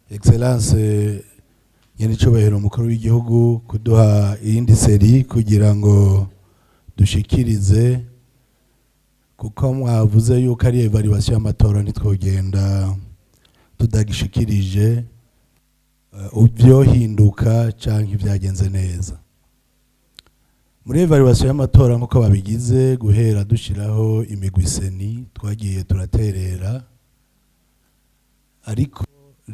Excellence nyenicubahiro umukuru w'igihugu kuduha iyindi seri kugira ngo dushikirize kuko mwavuze yuko ari evaluation y'amatora nitwogenda tudagishikirije ubyohinduka canke ibyagenze neza. Muri evaluation y'amatora nkuko babigize guhera dushiraho imigwiseni twagiye turaterera, ariko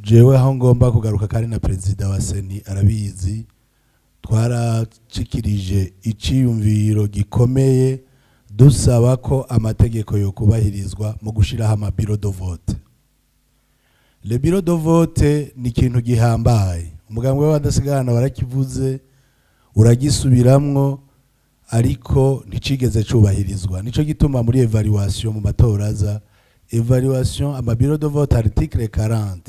jewe aho ngomba kugaruka kandi na president wa seni arabizi, twaracikirije iciyumviro gikomeye dusaba ko amategeko yo kubahirizwa mu gushiraho ama bureau de vote. Le bureau de vote ni ikintu gihambaye, umugambwe w'abadasigana warakivuze uragisubiramwo, ariko nticigeze cubahirizwa. Nico gituma muri evaluation mu matora aza evaluation ama bureau de vote article 40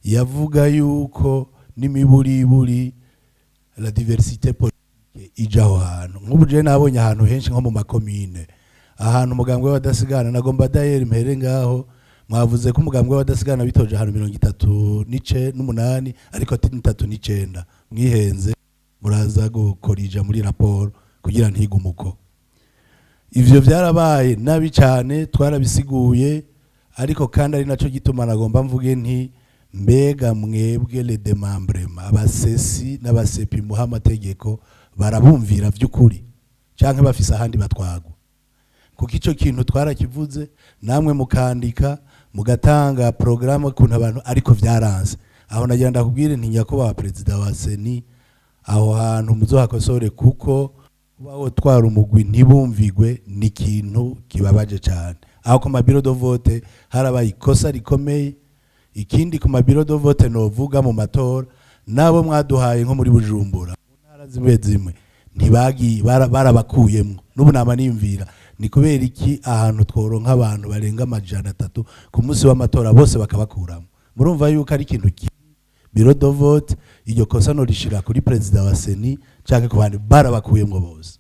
yavuga yuko n'imiburiburi la diversité politique ijaho hantu. Nk'ubu je nabonye ahantu henshi nko mu makomine, ahantu umugambwe w'abadasigana nagomba dayer mpere ngaho mwavuze ko umugambwe w'abadasigana bitoje ahantu 38 ariko 39 mwihenze, muraza gukorija muri raporo kugira ntigumuko. Ivyo byarabaye nabi cyane, twarabisiguye, ariko kandi ari naco gituma nagomba mvuge nti mbega mwebwe le demembrema abasesi n'abasepi muha amategeko barabumvira vy'ukuri canke bafise ahandi batwagwa? Kuko ico kintu twarakivuze, namwe mukandika mugatanga programme kuntu abantu, ariko vyaranze. Aho nagira ndakubwire nti nyakubahwa president wa seni, aho hantu muzohakosore kuko kubaho twara umugwi ntibumvigwe ni ikintu kibabaje cyane. Aho ku mabiro de vote harabaye ikosa rikomeye. Ikindi ku mabiro de vote novuga mu matora nabo mwaduhaye nko muri Bujumbura mu ntara zimwe ntibagi barabakuyemwo. N'ubu nama nimvira ni kubera iki ahantu tworonka abantu barenga 300 ku munsi w'amatora bose bakabakuramo. Murumva yuko ari ikintu bureau de vote iryo kosa no rishira kuri president wa seni canke ku bandi barabakuyemwo bose.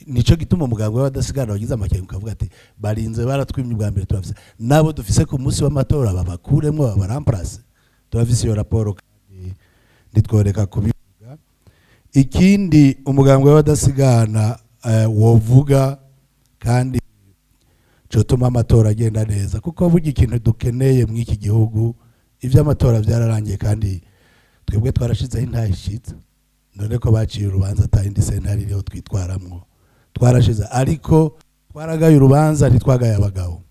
Nico gituma umugambwe w'abadasigana wagize amakenga ukavuga ati barinze baratwimye bwa mbere, turafise nabo dufise ku munsi w'amatora babakuremwo babaramplace. Turafise iyo raporo kandi nditworeka kubivuga. Ikindi umugambwe w'abadasigana wovuga kandi cotuma amatora agenda neza, kuko burya ikintu dukeneye mu iki gihugu ivy'amatora byararangiye kandi twebwe twarashizeho intahishitse, none ko baciye urubanza atayindi sentari rero twitwaramwo twarashize, ariko twaragaye urubanza ntitwagaye abagabo.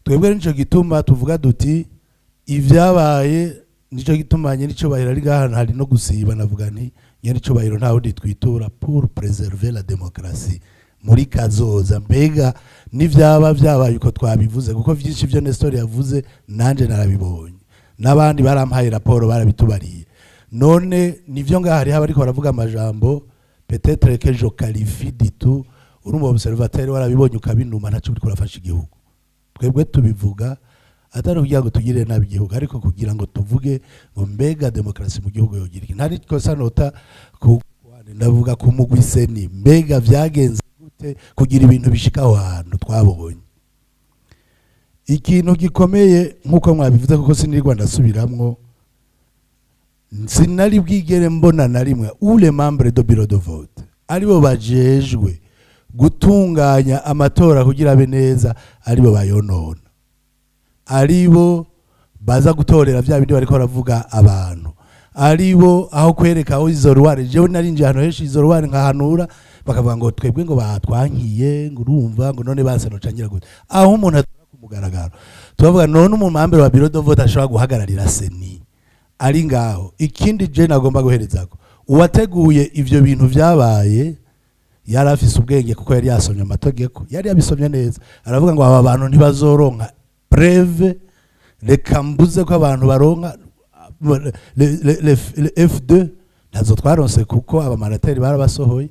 Twebwe nico gituma tuvuga duti ivyabaye, nico gituma nyenicubahiro ari gahantu hari no gusiba, navuga nti nyenicubahiro ntaho ditwitura pour préserver la démocratie muri kazoza. Mbega n'ivyaba vyabaye uko twabivuze, kuko vyinshi vyo Nestor yavuze nanje narabibonye, n'abandi barampaye raporo barabitubariye. None nivyo ngahari haba ariko baravuga amajambo peut-être que je qualifie du tout, urumva observateur warabibonye ukabinuma ntaco uri kurafasha igihugu. Twebwe tubivuga atari kugira ngo tugire nabi igihugu, ariko kugira ngo tuvuge ngo mbega demokrasi mu gihugu yogira iki. Ntari kosa nota ndavuga ku mugwiseni mbega vyagenze gute kugira ibintu bishikaho hantu twabonye. Ikintu gikomeye nkuko mwabivuze, kuko sinirwa ndasubiramwo, sinari bwigere mbona na rimwe ule membre do bureau de vote aribo bajejwe gutunganya amatora kugira abe neza, aribo bayonona, aribo baza gutorera vya bindi bariko baravuga abantu, aribo aho kwereka aho izo ruware. Jewe narinje hano henshi izo ruware nkahanura bakavuga ngo twebwe ngo batwankiye ngo urumva ngo none basano cangira gute. Aho umuntu atora ku mugaragaro tubavuga none umumambere wa bureau de vote ashobora guhagararira seni ari ngaho. Ikindi je nagomba guherezako uwateguye ivyo bintu vyabaye yarafise ubwenge, kuko yari yasomye amategeko, yari yabisomye neza. Aravuga ngo aba bantu ntibazoronka preve, reka mbuze ko abantu baronka le F2 nazo twaronse, kuko abamanateri barabasohoye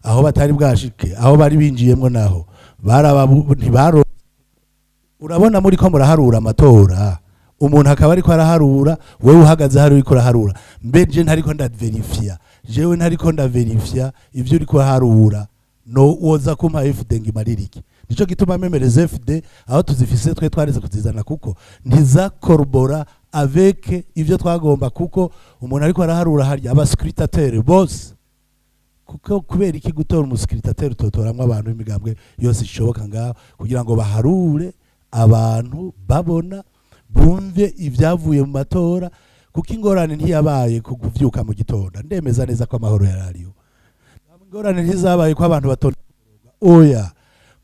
aho batari bwashike, aho bari binjiyemwo naho ntibaro. Urabona muri ko muraharura amatora, umuntu akaba ariko araharura, wewe uhagaze hari uriko araharura. Mbeje ntariko ndaverifia, jewe ntariko ndaverifia ivyo uriko araharura, no woza kumpa FD ngimaririki. Nico gituma memereza FD aho tuzifise twe twareze kuzizana, kuko ntizakorobora avec ivyo twagomba kuko umuntu ariko araharura harya abascrutateur bose kuko kubera iki gutora umuscrutateur utotoramwe abantu b'imigambwe yose ishoboka ngaho kugira ngo baharure abantu babona bumve ivyavuye mu matora kuko ingorane ntiyabaye kuvyuka mu gitondo ndemeza neza ko amahoro yarariyo ingorane ntizabaye ko abantu batonda oya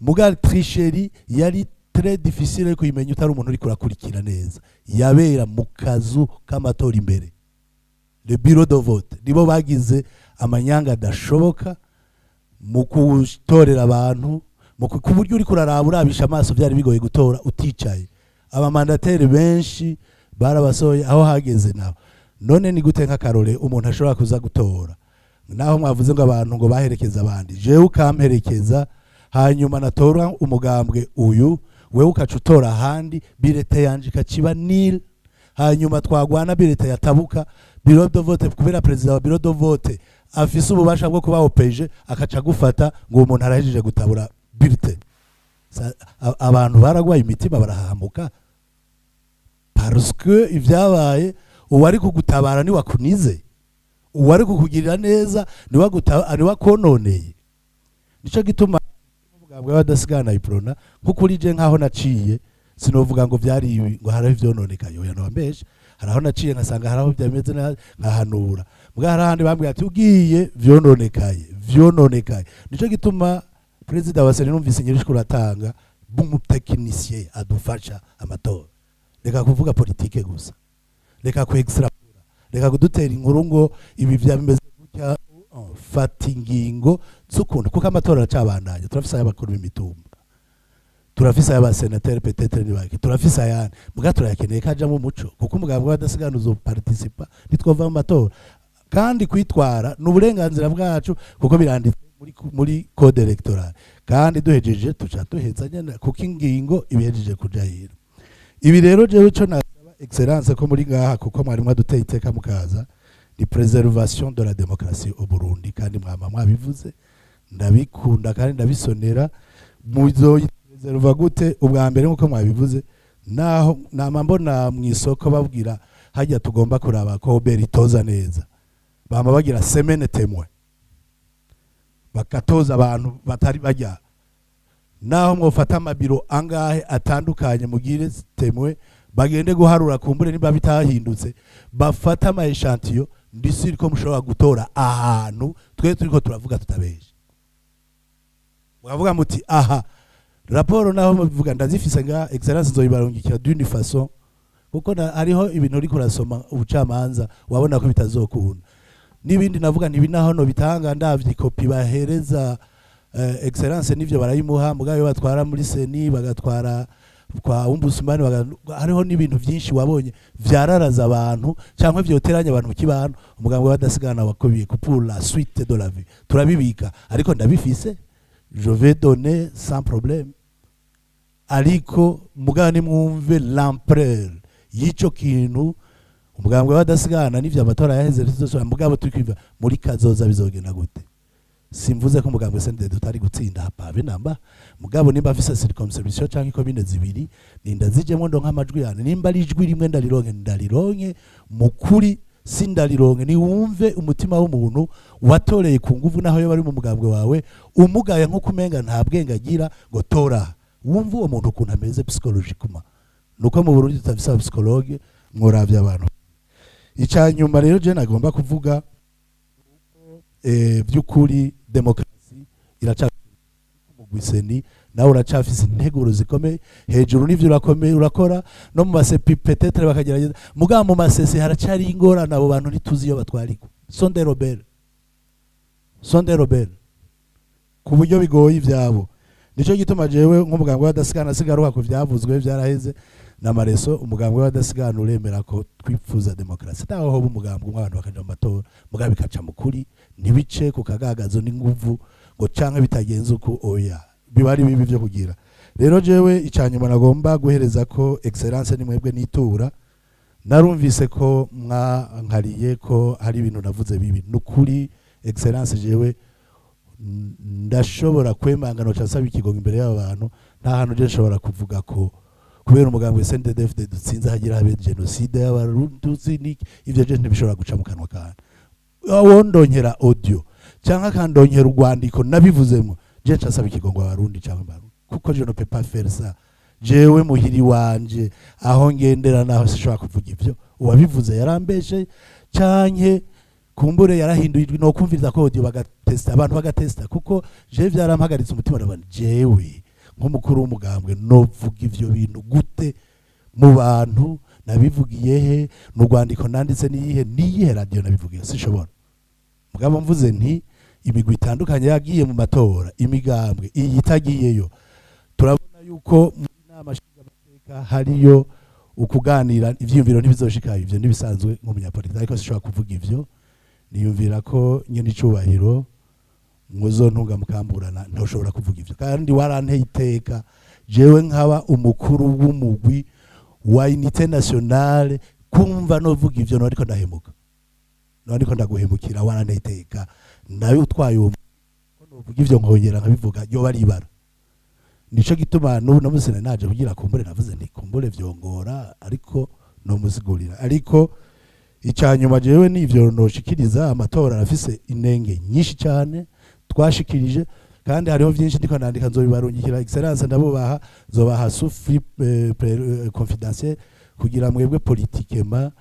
muga tricherie yari très difficile kuyimenya utari umuntu uri kurakurikira neza yabera mu kazu k'amatora imbere le bureau de vote nibo bagize amanyanga adashoboka mu kutorera abantu ku buryo uri kuraraba urabisha amaso byari bigoye gutora uticaye abamandateri benshi barabasoye aho hageze naho none ni gute nk'akarore umuntu ashobora kuza gutora naho mwavuze ngo abantu ngo baherekeza abandi jewe ukamperekeza hanyuma natora umugambwe uyu wewe ukacutora ahandi birete yanje ikaciba nil hanyuma twagwana birete yatabuka bureau de vote kubera president wa bureau de vote afise ububasha bwo kuba OPG akaca gufata ngo umuntu arahejeje gutabura birete abantu baragwaye imitima barahamuka parce que ivyabaye uwari kugutabara ni wakunize uwari kukugirira neza ni wakononeye nico gituma umugambwe w'abadasigana iprona nk'ukuri je nkaho naciye sinovuga ngo vyari ibi ngo haraho ivyononekaye oya nobambesha haraho naciye nkasanga haraho byameze nkahanura muga harahandi bambwiye ati ugiye vyononekaye nico gituma president wa Sena numvise nyirishko ratanga b'umutekinicien adufasha amatora reka kuvuga politike gusa reka ku extrapora reka kudutera inkuru ngo ibi vyameze gutya fata ingingo z'ukuntu kuko amatora aracabandanya turafise ay'abakuru b'imitumba turafise ay'abasenateri peut-être nibaki turafise ayandi muga turayakeneye kaja mu muco kuko umugambwe w'abadasigana uzoparticipa nitwova mu matora kandi kwitwara n'uburenganzira bwacu kuko biranditse muri code electoral kandi duhejeje tuca duhezanya kuko ingingo ibihejeje kujahira ibi rero jewe cyo nasaba excellence ko muri ngaha kuko mwari mwaduteye iteka mukaza ni préservation de la démocratie au Burundi kandi mwama mwabivuze ndabikunda kandi ndabisonera muzoyipreserva gute ubwa mbere nkuko mwabivuze naho namambona mwisoko babwira hajya tugomba kuraba ko beritoza neza bama bagira semaine témoin bakatoza abantu batari bajya naho mwofata amabiro angahe atandukanye mugire temwe bagende guharura kumbure niba bitahindutse bafata ama echantillon ndisiri ko mushobora gutora ahantu twe turiko turavuga tutabeshe mukavuga muti aha raporo naho muvuga ndazifise nga excellence zoyibarungikira d'une façon kuko hariho ibintu uri kurasoma ubucamanza wabona ko bitazokunda nibindi navuga ntibinaho no bitanga ndavye kopi bahereza excellence nivyo barayimuha mugayo batwara muri seni bagatwara kwa ombudsman hariho n'ibintu byinshi wabonye vyararaza abantu cyangwa vyoteranya abantu kibano umugambwe w'abadasigana wakobiye pour la suite de la vie turabibika ariko ndabifise je vais donner sans problème ariko mugani mwumve l'ampleur yico kintu umugambwe w'abadasigana n'ivyo amatora yaheze rizosora mugabo tukwiva muri kazoza bizogenda gute simvuze ko umugambwe sende tutari gutsinda hapabe namba mugabo nimba afise circumcision canke ko bine zibiri ninda zijemwe ndo nk'amajwi yane nimba ari ijwi rimwe ndalironke mukuri sindalironke ni wumve umutima w'umuntu watoreye ku nguvu naho yo bari mu mugambwe wawe umugaye nko kumenga nta bwenge agira ngo tora wumve uwo muntu kuntu ameze psychologiquement nuko mu Burundi tutafisa psychologue mworavye abantu icanyuma rero je nagomba kuvuga byukuri demokrasi iracafise nawe uracafise integuro zikomeye hejuru n'ivyo urakomeye urakora no mu masepi peut-être bakagerageza mugabo mu masese haracari ingorana abo bantu ntituzi iyo batwariko sonde Robert ku buryo bigoye ivyabo nico gituma jewe nk'umugambwe w'abadasigana sigaruka ku vyavuzwe vyaraheze na mareso umugambwe w'abadasigana uremera ko twipfuza demokrasi naho ho umugambwe umwana bakaja mu matora mugabe bikaca mukuri nibice ku kagagazo n'inguvu ngo canke bitagenze uko oya bibari bibi byo kugira rero jewe icanyuma nagomba guhereza ko excellence ni mwebwe nitura narumvise ko mwankariye ko hari ibintu navuze bibi nukuri excellence jewe ndashobora kwemangana cyasaba ikigongo imbere y'abantu nta hantu je nshobora kuvuga ko kubera umugambwe CNDD-FDD dutsinze hagira habe genocide y'abarundi ivyo je ntibishobora guca mu kanwa kana wondonyera audio cyangwa kandonyera urwandiko nabivuzemo je nsaba ikigongo abarundi cyangwa abarundi kuko je no peux pas faire ça jewe muhiri wanje aho ngendera naho sishobora kuvuga ivyo uwabivuze yarambeshe canke kumbure yarahinduye no kumviriza ko audio bagatesta abantu bagatesta kuko je vyarampagaritse umutima n'abantu jewe nk'umukuru w'umugambwe novuga ivyo bintu gute mu bantu nabivugiye he n'urwandiko nanditse niyihe radio nabivugiye sishobora mugabo mvuze nti imigwi itandukanye yagiye mu matora imigambwe iyitagiyeyo turabona yuko mu nama nshingamateka hariyo ukuganira ivyiyumviro ntibizoshika ivyo nibisanzwe nk'umunyapolitiki ariko sishobora kuvuga ivyo niyumvira ko nyene icubahiro muzontunga mukamburana ntoshobora kuvuga ivyo kandi waranteye iteka jewe nkaba umukuru w'umugwi wa unité nationale kumva novuga ivyo ariko ndahemuka ariko ndaguhemukira waranteye iteka nawe utwaye uwo novuga ivyo nkongera nkabivuga yo baribara nico gituma namusene naje kugira kumbure navuze nti kumbure vyongora ariko no muzigurira ariko icyanyuma jewe nivyo noshikiriza amatora arafise inenge nyinshi cyane twashikirije kandi hariho byinshi ndiko nandika nzobibarungikira excellence ndabubaha zobaha souffle confidentiel kugira mwebwe politikema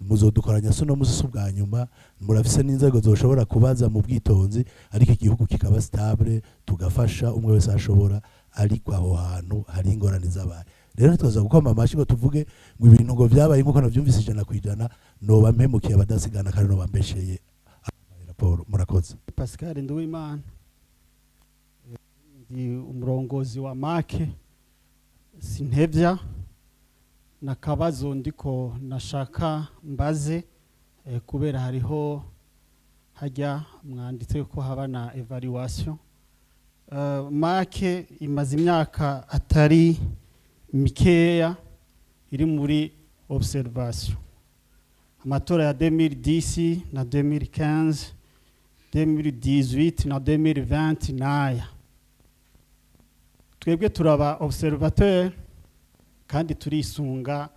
muzodukoranya sono musubwa nyuma murafise n'inzego zoshobora kubaza mu bwitonzi ariko igihugu kikaba stable tugafasha umwe wese ashobora ariko aho hantu hari ingorane zabaye rero tuza gukoma amashyi ngo tuvuge ngo ibintu ngo byabaye nkuko navyumvise ijana kwijana no bampemukiye abadasigana kandi no bambesheye raporo murakoze. Pascal Nduwimana ndi umurongozi wa make sintevya nakabazo ndiko nashaka mbaze kubera hariho hajya mwanditse ko haba na evaluation make imaze imyaka atari mikeya iri muri observation amatora ya 2010 na 2015 2018 na 2020 naya twebwe turaba observateur kandi turisunga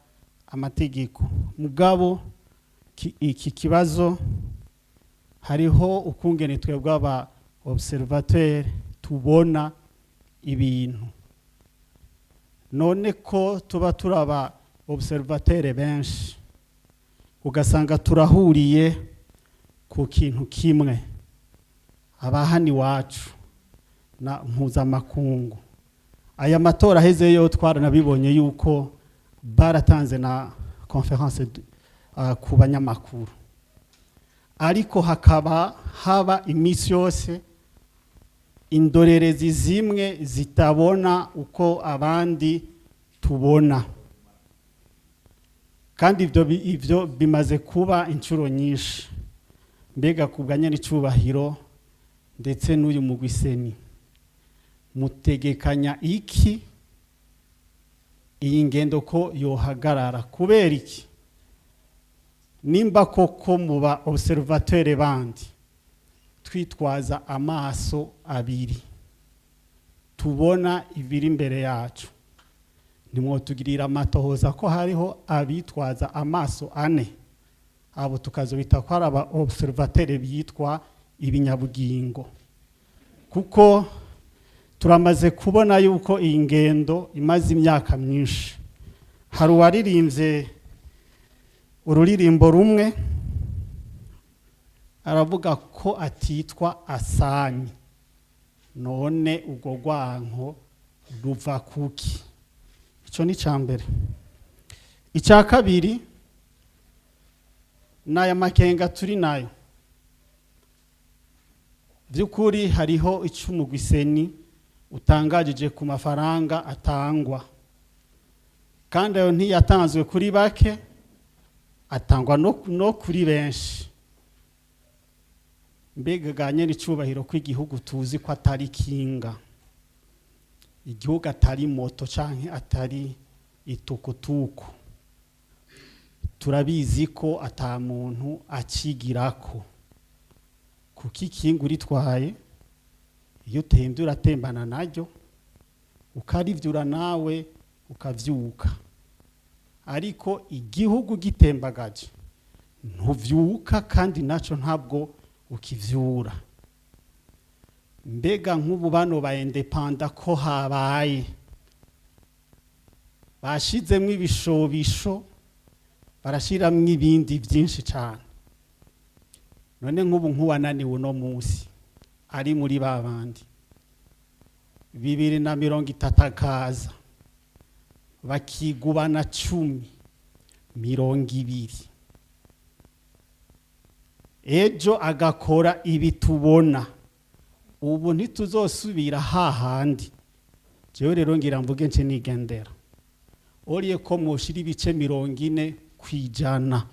amategeko mugabo iki kibazo hariho ukungene twebwe aba observateur tubona ibintu none ko tuba turaba observateur benshi ugasanga turahuriye ku kintu kimwe abahani wacu na mpuzamakungu aya matora heze yo twaranabibonye yuko baratanze na conference ku banyamakuru ariko hakaba haba imisi yose indorerezi zimwe zitabona uko abandi tubona kandi ivyo bimaze kuba inshuro nyinshi mbega kubganya n'icubahiro ndetse n'uyu mugwiseni mutegekanya iki iyi ngendo ko yohagarara kubera iki nimba koko muba observateur bandi twitwaza amaso abiri tubona ibiri imbere yacu nimwotugirira amatohoza ko hariho abitwaza amaso ane abo tukazobita ko araba observateur bitwa ibinyabugingo kuko turamaze kubona yuko iyi ngendo imaze imyaka myinshi hari uwaririmbye ururirimbo rumwe aravuga ko atitwa Asani none ubwo rwanko ruva kuki ico ni cambere icya kabiri naya makenga turi nayo byukuri hariho icumugwiseni utangajije ku mafaranga atangwa kandi ayo ntiyatanzwe kuri bake atangwa no kuri benshi mbega ganye n'icubahiro kw'igihugu tuzi ko atari kinga igihugu atari moto canke atari itukutuku turabizi ko ata muntu akigirako kuki kinga uritwaye iyo utembye uratembana naryo ukarivyura nawe ukavyuka, ariko igihugu gitembagaje ntuvyuka kandi naco ntabwo ukivyura. Mbega nk'ubu bano ba independent ko habaye bashizemwo ibishobisho barashiramwo ibindi byinshi cyane, none nk'ubu nk'uwananiwe uno munsi ari muri babandi 2030 akaza bakigubana 10 20 ejo agakora ibi tubona, ubu ntituzosubira hahandi. Jewe rero ngira mvuge nce nigendera oriye ko mwoshira ibice 40 kwijana,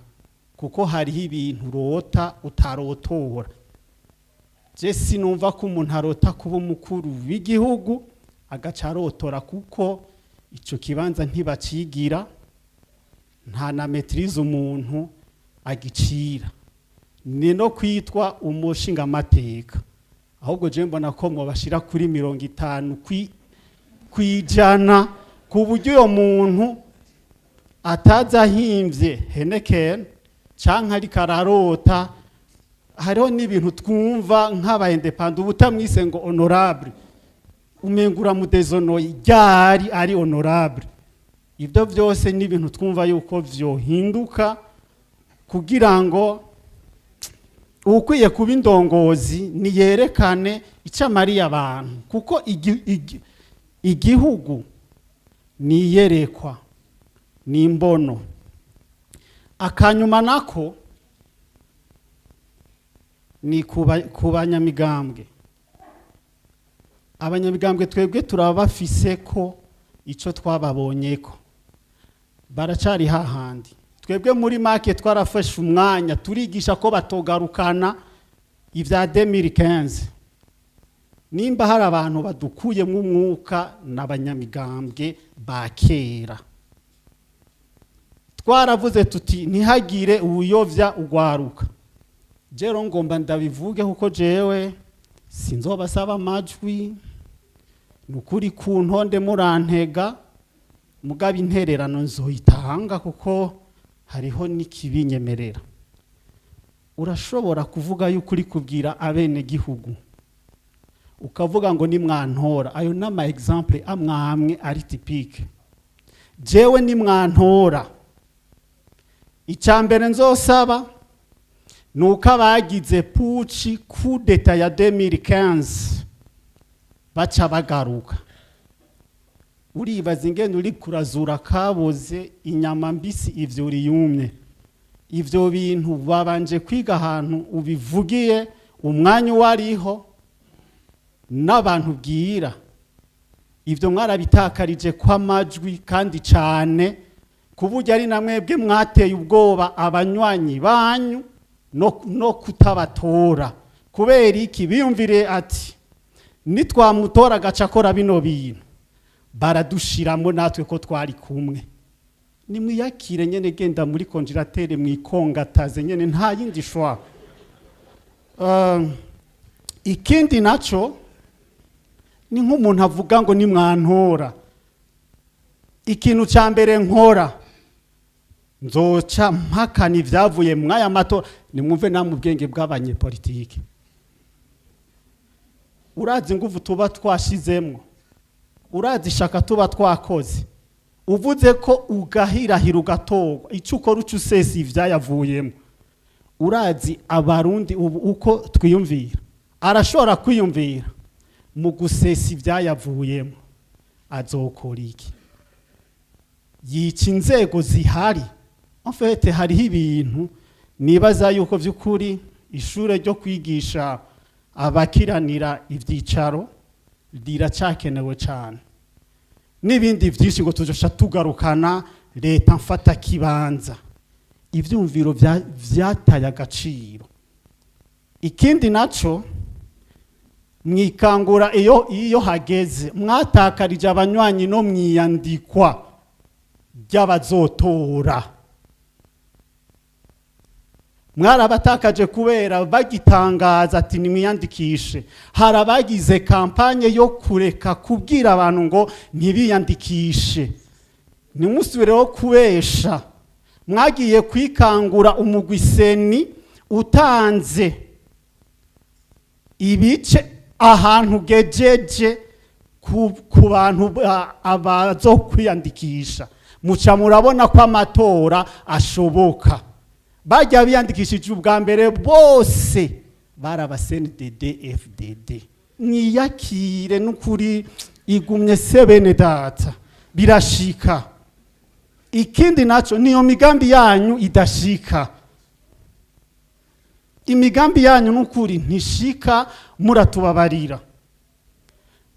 kuko hariho ibintu urota utarotora. Je sinumva ko umuntu arota kuba umukuru w'igihugu agacarotora, kuko ico kibanza ntibacigira, nta na maîtrise umuntu agicira, ni no kwitwa umushinga amateka. Ahubwo je mbona ko mwo bashira kuri 50 kwijana, ku buryo uyo muntu ataza himvye Heineken canke ariko ararota. Hariho n'ibintu twumva nk'aba independent ubutamwise ngo honorable, umengura mudezonoye ryari ari honorable. Ibyo byose n'ibintu twumva yuko vyohinduka kugira ngo ukwiye kuba indongozi niyerekane icamari abantu, kuko igihugu niyerekwa nimbono. Akanyuma nako ni kubanyamigambwe. Abanyamigambwe twebwe turabafise ko ico twababonyeko baracari hahandi. Twebwe muri make twarafashe umwanya turigisha ko batogarukana ivya 2015. Nimba hari abantu badukuyemwo umwuka n'abanyamigambwe bakera, twaravuze tuti ntihagire ubuyovya ugwaruka. Jero ngomba ndabivuge kuko jewe sinzobasaba amajwi, nukuri ku ntonde murantega, mugabe intererano nzoyitanga kuko hariho n'ikibinyemerera. Urashobora kuvuga yuko uri kubwira abene gihugu ukavuga ngo ni mwantora. Ayo nama example amwamwe ari typique. Jewe ni mwantora, icambere nzosaba nuko abagize puci coup d'etat ya 2015 baca bagaruka. Uribaza ingene uri kurazura kaboze inyama mbisi ivyo uriyumye. Ivyo bintu babanje kwiga ahantu ubivugiye umwanya wariho n'abantu bwira. Ivyo mwarabitakarije kwa majwi kandi cane, kuburyo ari namwebwe mwateye ubwoba abanywanyi banyu no kutabatora. Kubera iki? Biyumvire ati nitwamutora agacakora bino bintu baradushiramo natwe ko twari kumwe. Nimwiyakire nyene, genda muri congelateur mwikongataze nyene, nta yindi shwa. Ikindi naco ni nk'umuntu avuga ngo ni mwantora. Ikintu ca mbere nkora nzoca mpakana ivyavuye mwaya matora. Nimwumve namwe ubwenge bw'abanyepolitike. Urazi nguvu tuba twashizemwo, urazi shaka tuba twakoze, uvuze ko ugahirahira ugatorwa, ico ukora uca usesa ivyayavuyemo. Urazi abarundi ubu uko twiyumvira, arashobora kwiyumvira mu gusesa ivyayavuyemo azokora iki? Yica inzego zihari. En fait hariho ibintu nibaza yuko vy'ukuri ishure ryo kwigisha abakiranira ivyicaro riracakenewe cyane. N'ibindi vyinshi ngo tujosha tugarukana leta mfata kibanza. Ivyumviro vyataye agaciro. Ikindi naco mwikangura iyo hageze mwatakarije abanywanyi no mwiyandikwa ry'abazotora. Mwarabatakaje kubera bagitangaza ati nimwiyandikishe. Harabagize kampanye yo kureka kubwira abantu ngo ntibiyandikishe. ntimusubireho kubesha mwagiye kwikangura umugwiseni utanze ibice ahantu gejeje ku bantu abazo kwiyandikisha muca murabona ko amatora ashoboka bajya biyandikishije ubwa mbere bose baraba CNDD FDD niyakire n'ukuri igumye sebene data birashika ikindi naco niyo migambi yanyu idashika imigambi yanyu n'ukuri ntishika muratubabarira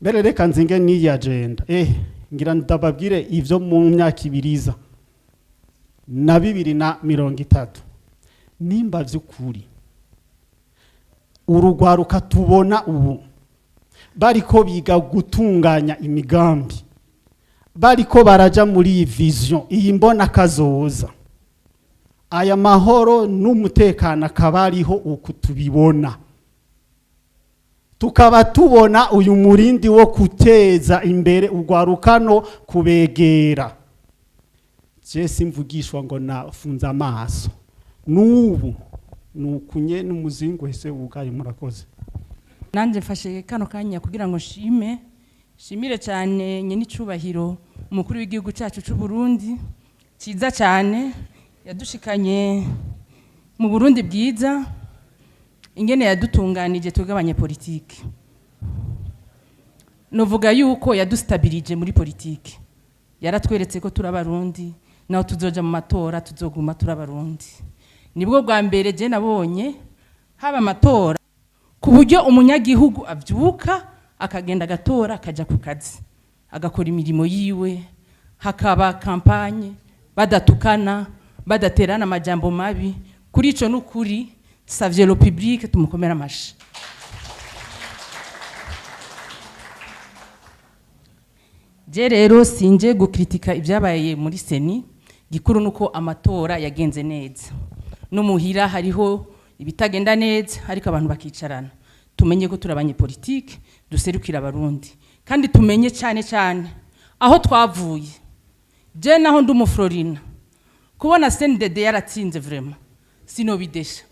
mbere reka nzinge n'iyi agenda ngira ndababwire ivyo mu myaka ibiriza na 2030 nimba vy'ukuri urugwaruka tubona ubu bariko biga gutunganya imigambi bariko baraja muri iyi vision iyi mbona kazoza aya mahoro n'umutekano akabariho uku tubibona tukaba tubona uyu murindi wo kuteza imbere urwarukano kubegera je simvugishwa ngo nafunza amaso n'ubu nukunye n'umuzingo hese ugaye murakoze nanje mfashe kano kanya kugira ngo shimire cyane nyene icubahiro umukuru w'igihugu cyacu cy'u Burundi ciza cyane yadushikanye mu Burundi bwiza ingene yadutunganije tugabanye politike novuga yuko yadustabilije muri politike yaratweretse ko turabarundi naho tuzoja mu matora tuzoguma turabarundi nibwo bwa mbere je nabonye haba amatora ku buryo umunyagihugu avyuka akagenda gatora akaja ku kazi agakora imirimo yiwe hakaba kampanye badatukana badaterana amajambo mabi kuri ico n'ukuri savye le public tumukomera amashi je rero sinje gukritika ibyabaye muri seni gikuru nuko amatora yagenze neza no muhira hariho ibitagenda neza ariko abantu bakicarana tumenye ko turabanye politike duserukira abarundi kandi tumenye cyane cyane aho twavuye je naho ndumu Florina kubona CNDD yaratsinze vraiment sinobidesha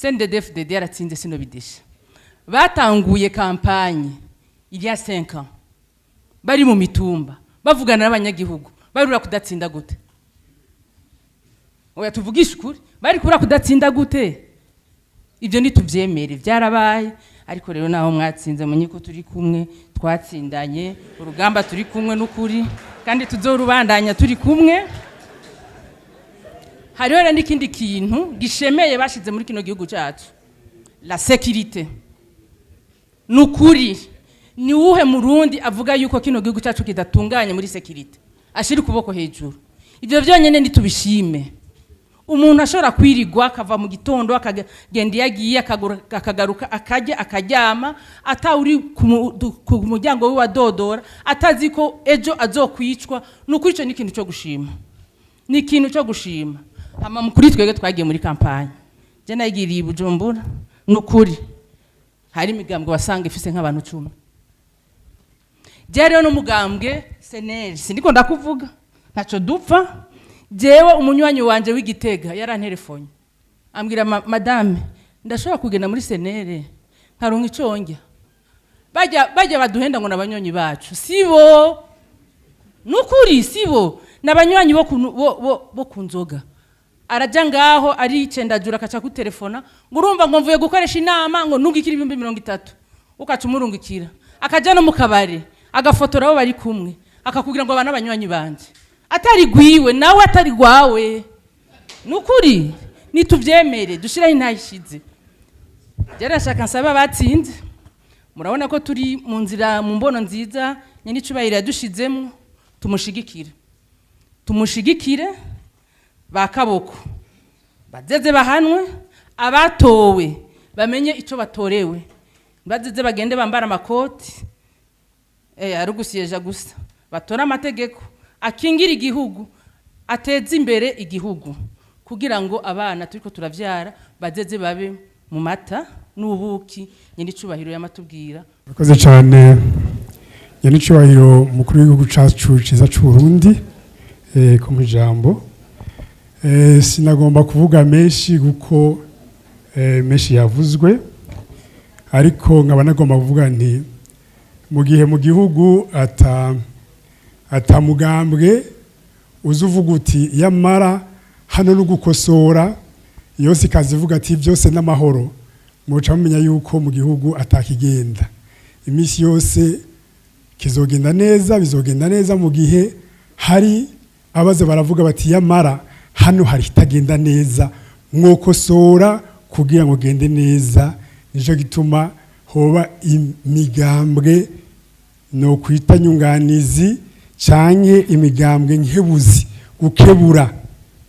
CNDD FDD yaratsinze sinobidesha batanguye kampanye il y a 5 ans bari mu mitumba bavugana n'abanyagihugu barura kudatsinda gute oya tuvugisha ukuri bari kubura kudatsinda gute ibyo nituvyemere byarabaye ariko rero naho mwatsinze munye ko turi kumwe twatsindanye urugamba turi kumwe n'ukuri kandi tuzorubandanya turi kumwe hariho n'ikindi kintu gishemeye bashize muri kino gihugu cyacu la sécurité n'ukuri ni uhe murundi avuga yuko kino gihugu cyacu kidatunganye muri sécurité ashira ukuboko hejuru ibyo byonyene nitubishime umuntu ashobora kwirigwa akava mu gitondo akagenda yagiye akagaruka akajya akaryama atawuri ku muryango we wadodora atazi ko ejo azokwicwa nuko ico ni ikintu cyo gushima ni ikintu cyo gushima hama mukuri twege twagiye muri kampanye je nagiriye Bujumbura nukuri hari imigambwe wasanga ifise nk'abantu 10 je rero no mugambwe seneri sindiko ndakuvuga ntaco dupfa jewe umunywanyi wanje w'Igitega yarantelefone ambwira madame ndashobora kugenda muri senere nkaronka iconge bajya baduhenda ngo nabanywanyi bacu sibo nukuri sibo nabanywanyi bo kunzoga araja ngaho ari cendajura kaca ku telefona ngo urumva ngo mvuye gukoresha inama ngo nugikira 30 ukaca umurungikira akaja no mu kabare agafotora abo bari kumwe akakugira ngo abana banywanyi banje atari gwiwe nawe atari gwawe nukuri nituvyemere dushiraho intayishize jarashaka nsaba batsinze murabona ko turi mu nzira mu mbono nziza nyene icubahira yadushizemo tumushigikire bakaboko bazeze bahanwe abatowe bamenye ico batorewe bazeze bagende bambara amakoti arugusiyeja gusa batora amategeko akingira igihugu ateza imbere igihugu kugira ngo abana turiko turavyara bazeze babe mu mata n'ubuki nyene icubahiro yamatubwira akoze cyane nyene icubahiro mukuru w'igihugu cacu ciza c'u Burundi ku mujambo sinagomba kuvuga menshi kuko menshi yavuzwe ariko nkaba nagomba kuvuga nti mu gihe mu gihugu atamugambwe uzuvuga uti yamara hano no gukosora yose ikazivuga ati byose n'amahoro muca mumenya yuko mu gihugu atakigenda imisi yose kizogenda neza bizogenda neza mu gihe hari abaze baravuga bati yamara hano hari kitagenda neza mwokosora kugira ngo gende neza nico gituma hoba imigambwe no kwita nyunganizi canke imigambwe nkebuzi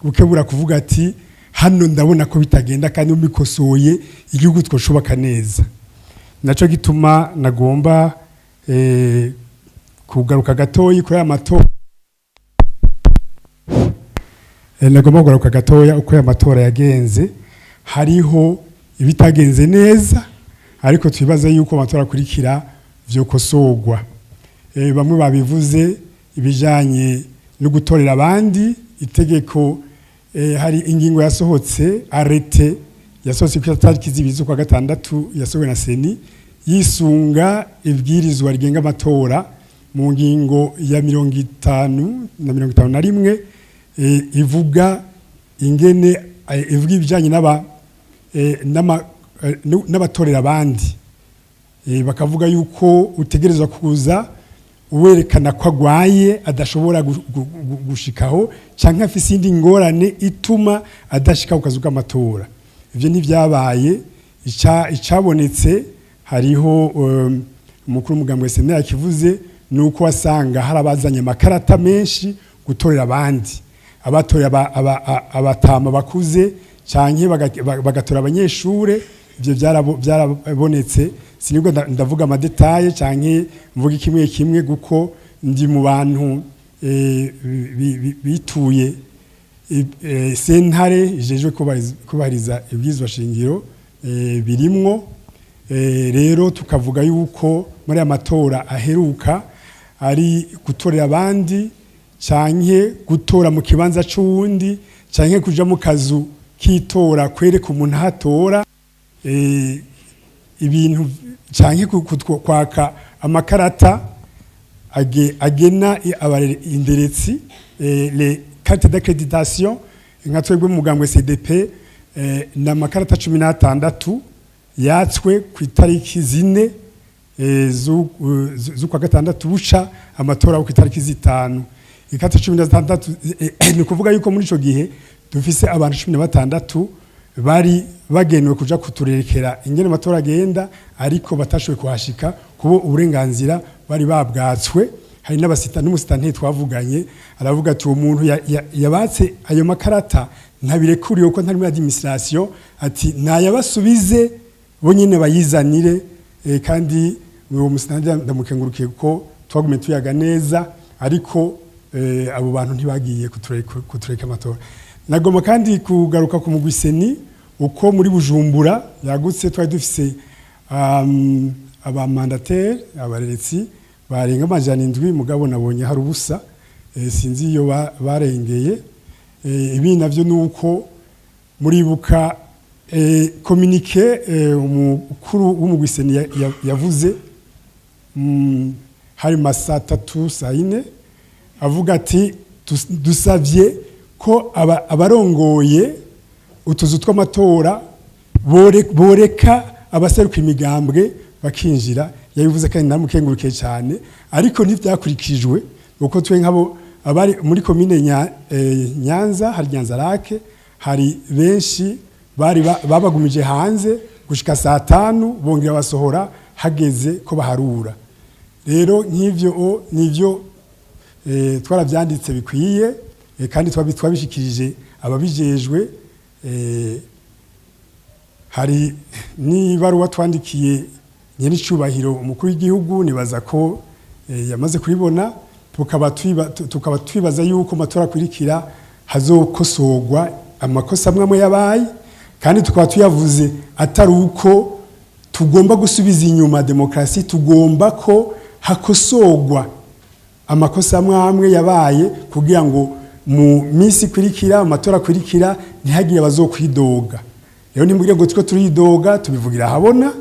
gukebura kuvuga ati hano ndabona ko bitagenda kandi umikosoye igihugu twoshobaka neza naco gituma nagomba kugaruka gatoyi kuri amatora nagomba kugaruka gatoya uko amatora yagenze hariho ibitagenze neza ariko twibaza yuko amatora akurikira vyokosorwa bamwe babivuze ibijanye no gutorera abandi itegeko hari ingingo yasohotse arete yasohotse ku itariki zibiri z'ukwa gatandatu yasohowe na seni yisunga ibwirizwa rigenga amatora mu ngingo ya 50 na 51 ivuga ingene ivuga ibijanye n'abatorera abandi bakavuga yuko utegerezwa kuza uwerekana ko agwaye adashobora gushikaho canke afise indi ngorane ituma adashika ku kazu k'amatora ivyo ntivyabaye icabonetse hariho umukuru w'umugambwe SNL yakivuze nuko wasanga hari abazanye amakarata menshi gutorera abandi abatorera abatama bakuze canke bagatora abanyeshure ivyo byarabonetse sinibwo ndavuga amadetaye canke mvuga kimwe guko ndi mu bantu bituye sentare ijejwe kubahiriza ibwirizwa shingiro birimwo rero tukavuga yuko muri amatora aheruka ari gutorera abandi canke gutora mu kibanza c'uwundi canke kuja mu kazu kitora kwereka umuntu hatora ibintu canke kwaka amakarata agena inderetsi les cartes d'accréditation nka twebwe mu mugambwe CDP na makarata 16 yatswe ku itariki 4 z'ukwa gatandatu buca amatora ku itariki 5 ikata 16 ni kuvuga yuko muri ico gihe dufise abantu 16 bari bagenewe kuja kuturerekera ingene amatora agenda ariko batashoboye kuhashika kubo uburenganzira bari babwatswe hari n'umusitanteri twavuganye aravuga ati uwo muntu yabatse ayo makarata ntabirekuriye uko ntari muri administration ati nayabasubize bo nyene bayizanire kandi uwo musitanteri ndamukengurukiye ko twagume tuyaga neza ariko abo bantu ntibagiye kutureka amatora nagomba kandi kugaruka ku mugwiseni uko muri Bujumbura yagutse twari dufise abamandateri abaretsi barenga amajana 7 mugabo nabonye hari ubusa sinzi iyo barengeye ibi navyo nuko muribuka communiqué umukuru w'umugwiseni yavuze hari masa 3 saa 4 avuga ati dusavye ko abarongoye utuzu tw'amatora boreka abaseruka imigambwe bakinjira yabivuze kandi namukengurukiye cyane ariko ntivyakurikijwe uko twe nkabo abari muri commune Nyanza hari Nyanza Lake hari benshi bari babagumije hanze gushika saa 5 bongera basohora hageze ko baharura rero nk'ivyo nivyo twaravyanditse bikwiye kandi twabishikirije ababijejwe hari n'ibaruwa twandikiye nyene icubahiro umukuru w'igihugu nibaza ko yamaze kuribona tukaba twibaza yuko amatora akurikira hazokosorwa amakosa amwe yabaye kandi tukaba tuyavuze atari uko tugomba gusubiza inyuma demokrasi tugomba ko hakosorwa amakosa amwe yabaye kugira ngo mu minsi ikurikira amatora akurikira ntihagire abazokwidoga. Rero nimubwire ngo tiko turidoga tubivugira habona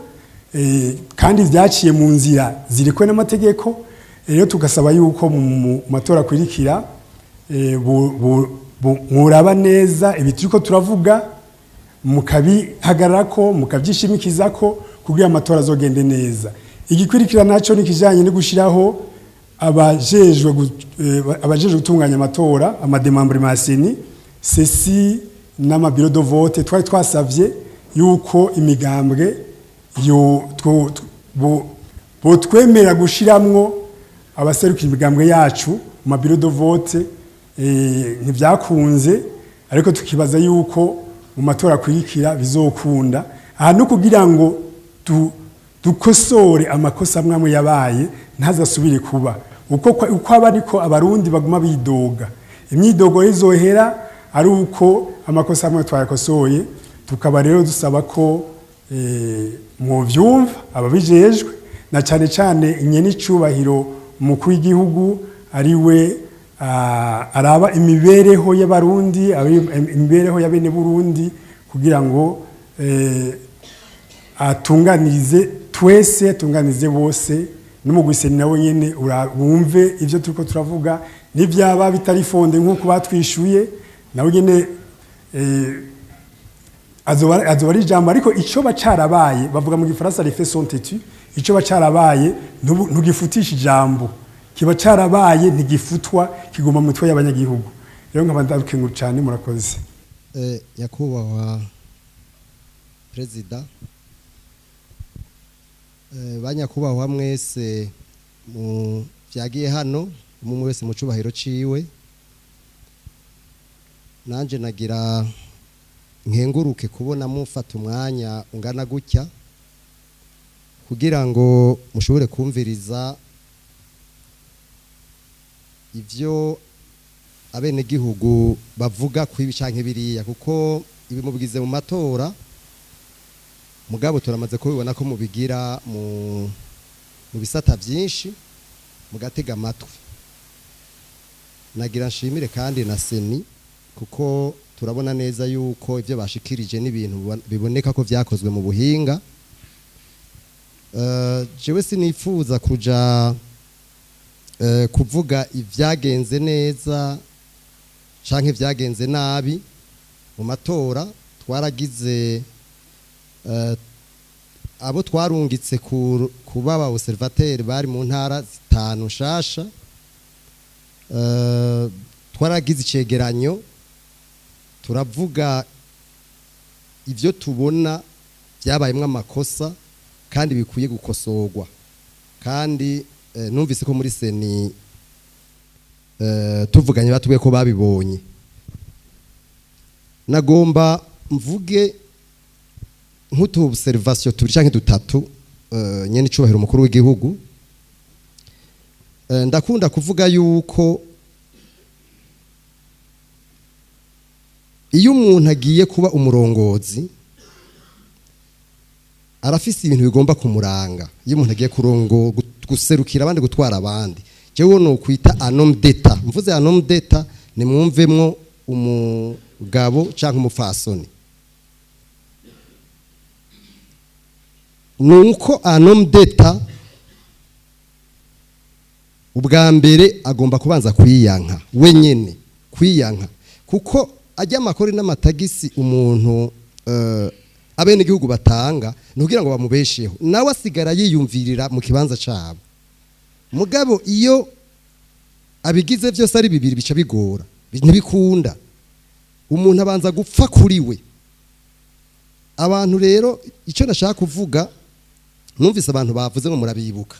kandi vyaciye mu nzira zirikwe n'amategeko. Rero tugasaba yuko mu matora akurikira muraba neza ibi turiko turavuga mukabihagararako mukavyishimikizako kugira amatora azogende neza. Igikurikira naco nikijanye no gushiraho abajejwe gutunganya amatora amademembre sesi n'amabiro de vote. Twari twasavye yuko imigambwe bo twemera gushiramwo abaserukira imigambwe yacu mu mabiro de vote. Ntivyakunze ariko tukibaza yuko mu matora akurikira bizokunda. Aha no kugira ngo dukosore amakosa amwe yabaye ntazasubire kuba uko abariko abarundi baguma bidoga. Imyidogo izohera ari uko amakosa amwe twayakosoye. Tukaba rero dusaba ko mu vyumva ababijejwe na cyane cyane inyene icubahiro umukuru w'igihugu ari we araba imibereho y'abarundi, imibereho ya bene Burundi kugira ngo atunganirize twese, atunganirize bose. N'umugwiseni nawe nyene wumve ivyo turiko turavuga n'ivyaba bitari fonde nk'uko batwishuye nawe nyene azoba ari ijambo. Ariko ico bacarabaye bavuga mu gifaransa les faits sont têtus. Ico bacarabaye ntugifutisha ijambo, kiba carabaye ntigifutwa, kiguma mu mitwe y'abanyagihugu. Rero nkaba ndabikengura cyane, murakoze. Nyakubahwa Perezida, banyakubahwa mwese mu vyagiye hano, umwe wese mu cubahiro ciwe. Nanje nagira nkenguruke kubona mufata umwanya ungana gutya kugira ngo mushobore kumviriza ivyo abenegihugu bavuga kwibi canke biriya, kuko ibi mubigize mu matora mugabo turamaze kubibona ko mubigira mu bisata byinshi mugatega amatwi. Nagira nshimire kandi na Seni kuko turabona neza yuko ivyo bashikirije n'ibintu biboneka ko vyakozwe mu buhinga. Jewe sinifuza kuja kuvuga ivyagenze neza canke vyagenze nabi mu matora. Twaragize abo twarungitse kuba ba observateur bari mu ntara 5 nshasha. Twaragize icegeranyo turavuga ivyo tubona byabayemwe amakosa kandi bikwiye gukosorwa. Kandi numvise ko muri Seni tuvuganye batubwiye ko babibonye. Nagomba mvuge nk'utu observation turi canke dutatu nyene icubahiro umukuru w'igihugu. Ndakunda kuvuga yuko iyo umuntu agiye kuba umurongozi arafise ibintu bigomba kumuranga. Iyo umuntu agiye guserukira abandi, gutwara abandi, jewe no kwita anom d'etat. Mvuze anom d'etat ni mwumvemwo umugabo canke umufasoni. Nuko anom d'etat ubwa mbere agomba kubanza kwiyanka wenyene, kwiyanka, kuko ajya amakori n'amatagisi umuntu abene igihugu batanga nugira ngo bamubesheho, nawe asigara yiyumvirira mu kibanza cabo. Mugabo iyo abigize byose ari bibiri bica bigora, ntibikunda. Umuntu abanza gupfa kuri we. Abantu rero icyo nashaka kuvuga, numvise abantu bavuze ngo murabibuka.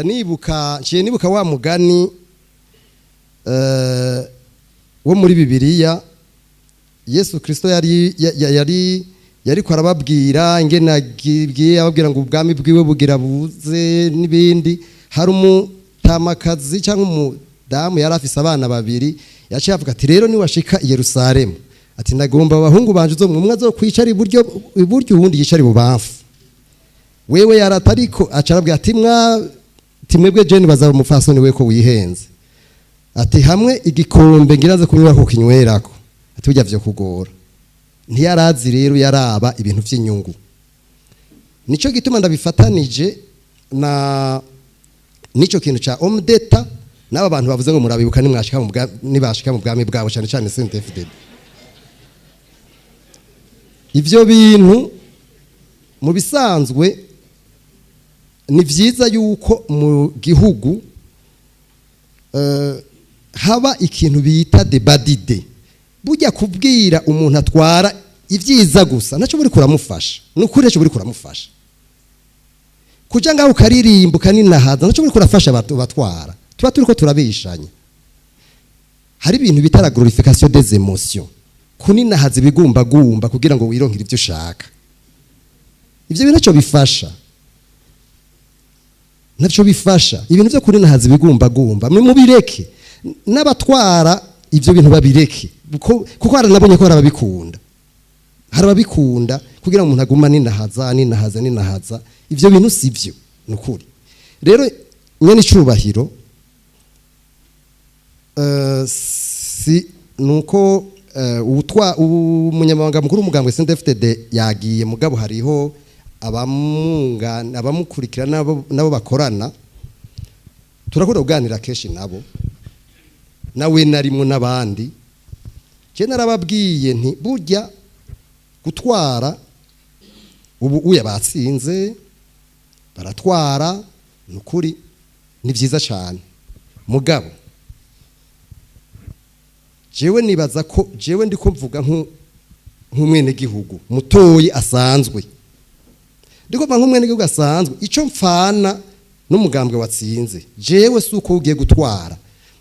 Nibuka wa mugani wo muri Bibiliya Yesu Kristo yari kwarababwira ingene agiye ababwira ngo ubwami bwiwe bugira buze n'ibindi. Hari umutamakazi cyangwa umudamu yari afise abana babiri, yaciye avuga ati rero niwashika i Yerusalemu ati ndagomba abahungu banje zo umwe azokwicara iburyo uwundi yicara ibubamfu. Wewe yaratariko acarabwira ati mwebwe jeni bazaba umufasoni we ko wihenze. ati hamwe igikombe ngiraze kunywa ko kinywerako ati burya vyo kugora ntiyarazi rero yaraba ibintu vy'inyungu nico gituma ndabifatanije na nico kintu ca homme d'etat n'aba bantu bavuze ngo murabibuka nibashika mu bwami bwabo cyane cyane CNDD-FDD ivyo bintu mu bisanzwe ni vyiza yuko mu gihugu haba ikintu bita debadide burya kubwira umuntu atwara ivyiza gusa naco buri kuramufasha nukuri naco buri kuramufasha kuja ngaho ukaririmbuka ninahaza naco buri kurafasha batwara tuba turiko turabishanya hari ibintu bita la glorification des émotions kuninahaza ibigumbagumba kugira ngo wironkire ivyo ushaka ivyo bintu naco bifasha naco bifasha ibintu byo kuninahaza ibigumbagumba mubireke n'abatwara ivyo bintu babireke kuko haranabonye ko harababikunda kugira ngo umuntu aguma ninahaza ivyo bintu sivyo nukuri rero nyene icubahiro si nuko umunyamabanga mukuru umugambwe CNDD-FDD yagiye mugabo hariho abamukurikira nabo bakorana turakora kuganira keshi nabo nawe narimwe n'abandi je narababwiye nti burya gutwara ubu uya batsinze baratwara nukuri ni vyiza cyane mugabo jewe nibaza ko jewe ndiko mvuga nk'umwene gihugu mutoyi asanzwe ndiko mva nk'umwene gihugu asanzwe ico mfana n'umugambwe watsinze jewe suko ugiye gutwara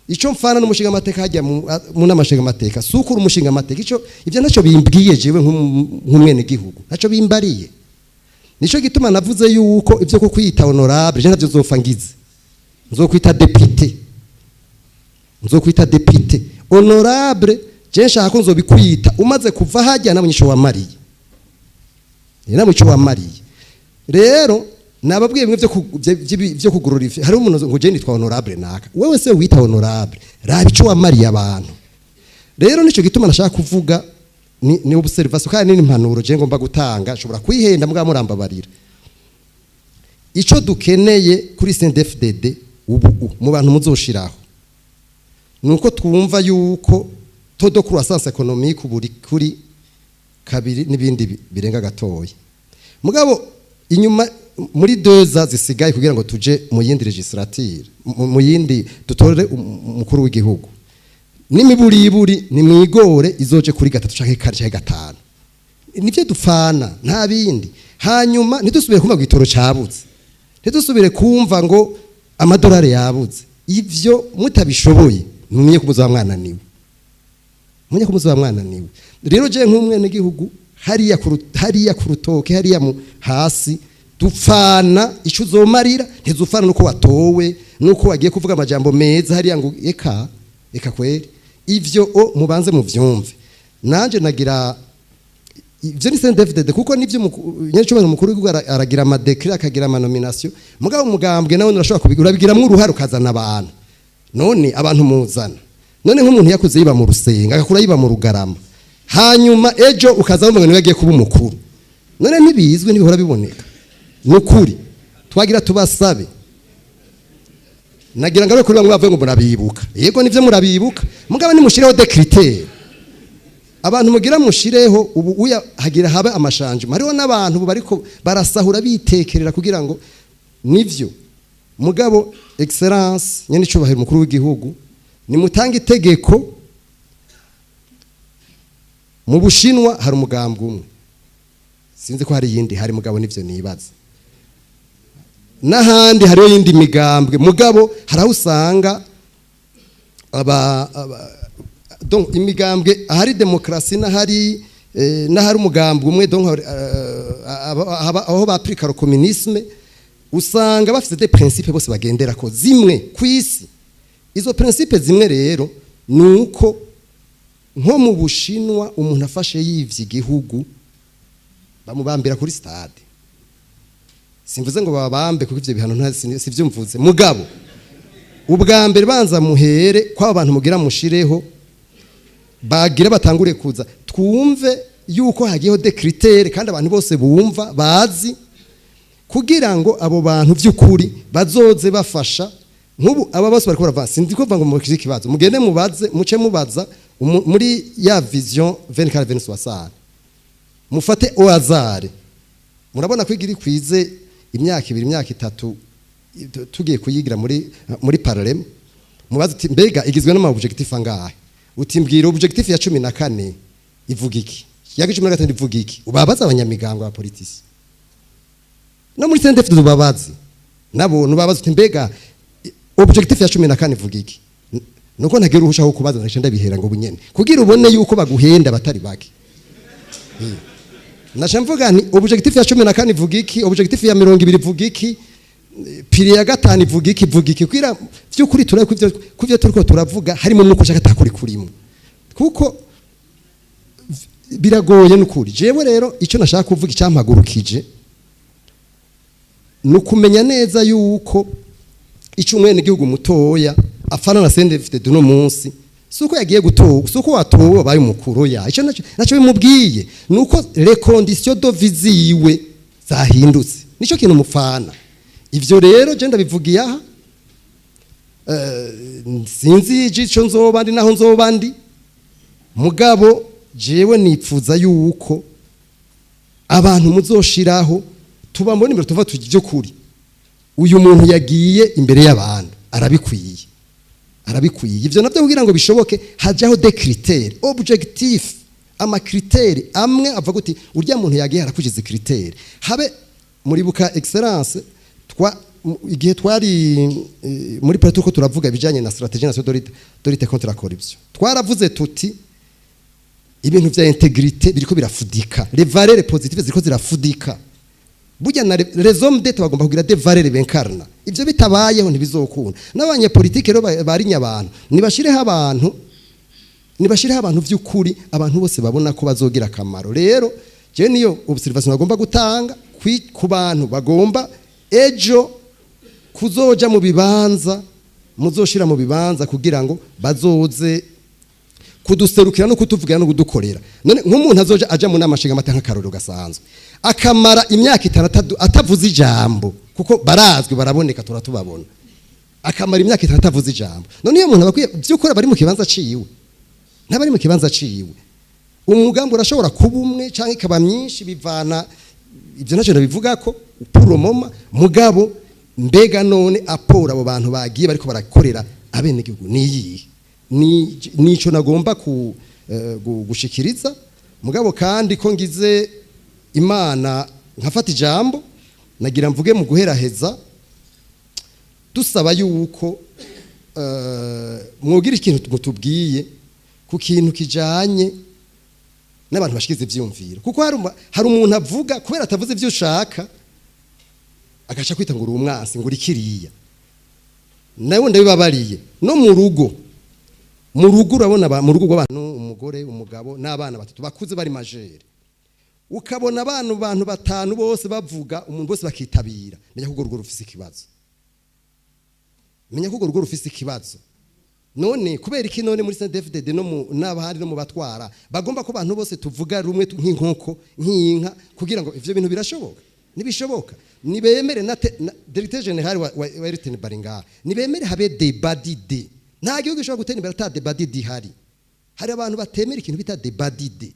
ico mfana n'umushinga amateka hajya mu namashinga amateka suko umushinga amateka ico ivyo naco bimbwiye jewe nk'umwene gihugu naco bimbariye nico gituma navuze yuko ivyo ko kwita honorable je navyo zopfa ngize nzokwita député honorable je nshaka ko nzobikwita umaze kuva hajya namunyisho wa Mariye rero nababwiye bimwe byo kugurura ifi hari umuntu ngo je nitwa honorable naka wewe se wita honorable raba ico wa Mariye abantu rero nico gituma nashaka kuvuga ni observation kandi ni impanuro je ngomba gutanga shobora kwihenda mbwa murambabarira ico dukeneye kuri CNDD-FDD ubu mu bantu muzoshiraho nuko twumva yuko todo croissance économique buri kuri kabiri nibindi birenga gatoya mugabo inyuma muri 2 zisigaye kugira ngo tuje mu yindi legislature mu yindi dutore umukuru w'igihugu n'imiburiburi ni mwigore izoje kuri 3 canke 4 canke 5 nivyo dupfana nta bindi hanyuma ntidusubire kumva gwitoro cabuze ntidusubire kumva ngo amadolari yabuze ivyo mutabishoboye numye kumuza mwananiwe rero je nk'umwene gihugu hariya kurutoke hariya mu hasi dupfana ico uzomarira ntizufana nuko watowe nuko wagiye kuvuga amajambo meza hariya ngo eka kweri ivyo mubanze mu vyumve nanje nagira ivyo ni CNDD-FDD kuko nivyo nyacubano mukuru w'igihugu aragira amadekret akagira amanomination mugabo umugambwe nawe urashobora kubigura bigiramwe uruhare ukazana abantu none abantu muzana none nk'umuntu yakuze yiba mu rusenga agakura yiba mu rugarama hanyuma ejo ukaza mu yagiye kuba umukuru none ntibizwe ntibihora biboneka nukuri twagira tubasabe nagira ngo kuri bamwe bavuye ngo murabibuka yego nivyo murabibuka mugabo ni mushireho de critère abantu mugira mushireho ubu uya hagira habe amashanje hariho n'abantu bariko barasahura bitekerera kugira ngo nivyo mugabo excellence nyene icubahiro mukuru w'igihugu ni mutanga itegeko mu Bushinwa hari umugambwe umwe sinzi ko hari yindi hari mugabo nivyo nibaza n'ahandi hariyo yindi migambwe mugabo haraho usanga donc imigambwe ahari demokrasi n'ahari umugambwe umwe donc aho baprika le communisme usanga bafite des principes bose bagendera ko zimwe kwisi izo principes zimwe rero nuko nko mu Bushinwa umuntu afashe yivye igihugu bamubambira kuri stade simvuze ngo babambe kuko ivyo bihano sivyo mvuze mugabo ubwa mbere banza muhere kwa abantu mugira mushireho bagira batangure kuza twumve yuko hagiyeho de critère kandi abantu bose bumva bazi kugira ngo abo bantu by'ukuri bazoze bafasha nk'ubu aba bose bariko baravansi ndiko vanga mu kibazo mugende mubaze muce mubaza muri ya vision 24-2060 mufate au hasard murabona ko igiri kwize imyaka 2 imyaka 3 tugiye kuyigira muri parallel mubaze uti mbega igizwe n'ama objectif angahe uti mbwira objectif ya 14 ivuga iki ya 15 ivuga iki ubabaza abanyamigango ba politici no muri CNDF tubabazi nabo nubabaza uti mbega objectif ya 14 ivuga iki nuko ntagera uhushaho kubaza ndashenda bihera ngo bunyene kugira ubone yuko baguhenda batari bake nashamvuga ni objectif ya 14 ivuga iki objectif ya 20 ivuga iki piri ya 5 ivuga iki kwira by'ukuri turaye kuvyo turiko turavuga harimo nuko shaka takuri kurimo kuko biragoye n'ukuri jewe rero ico nashaka kuvuga icyampagurukije nukumenya neza yuko ico umwene gihugu mutoya afana na CNDF no munsi suko yagiye gutoga suko watowe baye umukuru ya ico naco bimubwiye nuko les conditions de vie yiwe zahindutse nico kintu mufana ivyo rero je ndabivugiye aha sinzi ico nzobandi naho nzobandi mugabo jewe nipfuza yuko abantu muzoshiraho tuba mbona imbere tuva tujye kuri uyu muntu yagiye imbere y'abantu arabikwiye ivyo navyo kugira ngo bishoboke hajaho de critères objectif ama critères amwe avuga uti urya muntu yagiye harakujize critères habe muri buka excellence igihe twari muri plateau ko turavuga ibijanye na stratégie nationale de lutte contre la corruption twaravuze tuti ibintu vya integrité biriko birafudika les valeurs positives ziriko zirafudika burya na les hommes d'etat bagomba kugira des valeurs benkarna ivyo bitabayeho ntibizokunda n'abanye politique rero barinya abantu nibashireho abantu vy'ukuri abantu bose babona ko bazogira akamaro rero je niyo observation bagomba gutanga ku bantu bagomba ejo kuzoja mu bibanza muzoshira mu bibanza kugira ngo bazoze kuduserukira no kutuvugira no kudukorera none nk'umuntu azoja aja mu namashinga amata nk'akaroro gasanzwe akamara imyaka 6 atavuze ijambo kuko barazwi baraboneka turatubabona akamara imyaka 6 atavuze ijambo none iyo umuntu abakwiye by'ukora bari mu kibanza ciwe ntabari mu kibanza ciwe umugambo urashobora kuba umwe canke ikaba myinshi bivana ibyo nacyo ndabivuga ko puromoma mugabo mbega none apora abo bantu bagiye bariko barakorera abene gihugu niyi nico nagomba gushikiriza mugabo kandi ko ngize Imana nkafata ijambo nagira mvuge mu guheraheza dusaba yuko mwogira ikintu mutubwiye ku kintu kijanye n'abantu bashikize ivyumviro kuko hari umuntu avuga kubera atavuze ivyo ushaka agaca kwita ngo uri umwansi ngo uri kiriya nawe ndabibabariye no mu rugo urabona mu rugo rw'abantu umugore umugabo n'abana batatu bakuze bari majere ukabona abantu 5 bose bavuga umuntu bose bakitabira menya ko urwo rufise ikibazo none kubera iki none muri CNDD no n'abahari no mu batwara bagomba ko abantu bose tuvuga rumwe nk'inkoko nk'inka kugira ngo ivyo bintu birashoboka nibishoboka nibemere na directeur general wa Elton Baringa nibemere habe débat d'idées nta gihugu gishobora gutera imbere ata débat d'idées hari abantu batemera ikintu bita débat d'idées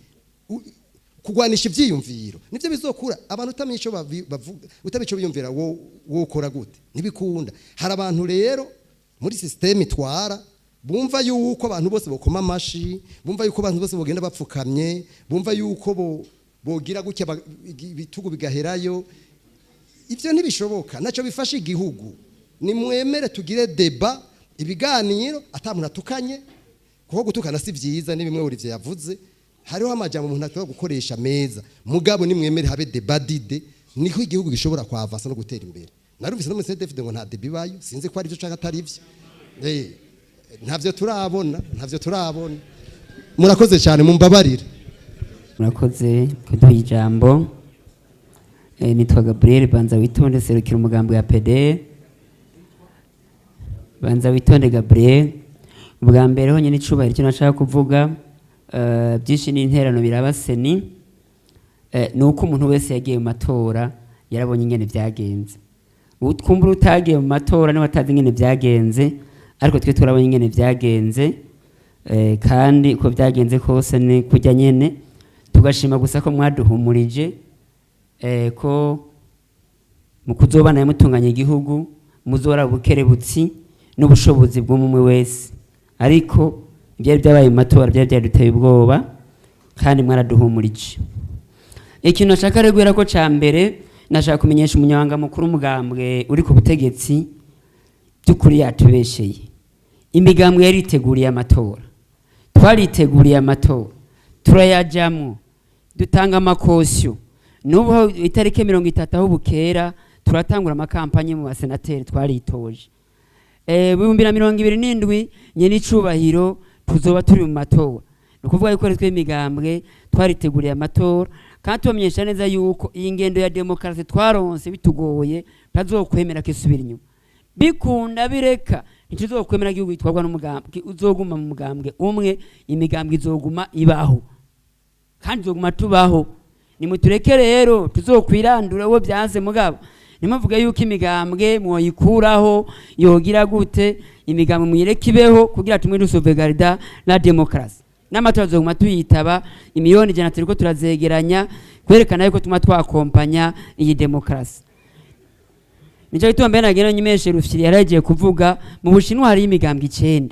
kugwanisha ivyiyumviro nivyo bizokura abantu utamenye ico bavuga utamenye ico biyumvira wo ukora gute nibikunda hari abantu rero muri system itwara bumva yuko abantu bose bokoma amashi bumva yuko abantu bose bogenda bapfukamye bumva yuko bogira gutya bitugu bigaherayo ivyo ntibishoboka naco bifasha igihugu ni mwemere tugire débat ibiganiro atamuntu atukanye kuko gutukana si vyiza ni bimwe uri vyo yavuze hariho amajambo umuntu atwa gukoresha meza mugabo ni mwemere habe débat d'idées niho igihugu gishobora kwavansa no gutera imbere narumvise no muri CNDF ngo nta débat bayo sinzi ko ari byo canke atari byo ntavyo turabona murakoze cyane mumbabarire murakoze kuduha ijambo nitwa Gabriel Banza witonde serukira umugambo ya PD banza witonde Gabriel. Ubwa mbere ho nyine icubahiro icyo nashaka kuvuga byinshi n'interano biraba seni nuko umuntu wese yagiye mu matora yarabonye ingene byagenze. Utwumbura utagiye mu matora niba atazi ingene byagenze, ariko twe turabonye ingene byagenze kandi uko byagenze kose ni kujya nyene tugashima gusa ko mwaduhumurije ko mu kuzobana yamutunganya igihugu muzora bukerebutsi n'ubushobozi bw'umwe wese, ariko ibyari byabaye mu matora byari byaduteye ubwoba kandi mwaraduhumurije. Ikintu nashaka regwera ko ca mbere nashaka kumenyesha umunyamabanga mukuru umugambwe uri ku butegetsi by'ukuri yatubesheye. Imigambwe yari iteguriye amatora, twariteguriye amatora, turayajamwo, dutanga amakosyo. N'ubu itariki 30 aho bukera turatangura amakampanye mu basenateri twaritoje. 2027 nyene icubahiro tuzoba turi mu matora. Nukuvuga yuko twe imigambwe twariteguriye amatora kandi tumenyesha neza yuko iyi ngendo ya demokarasi twaronse bitugoye tazokwemera kisubira inyuma. Bikunda bireka ntituzokwemera igihugu gitwarwa n'umugambwe uzoguma mu mugambwe umwe, imigambwe izoguma ibaho kandi izoguma tubaho. Nimutureke rero tuzokwirandura wo byanze mugabo nimuvuga yuko imigambwe mwoyikuraho yogira gute, imigambwe muyireke ibeho kugira tumwe dusovegarda la demokarasi. N'amatora azoguma tuyitaba imiliyoni ijana turiko turazegeranya kwerekana yuko tuma twakompanya iyi demokarasi. Nico gituma mbere nagenda nyimeshe Rufyiri yaragiye kuvuga mu Bushinwa hari imigambwe 9.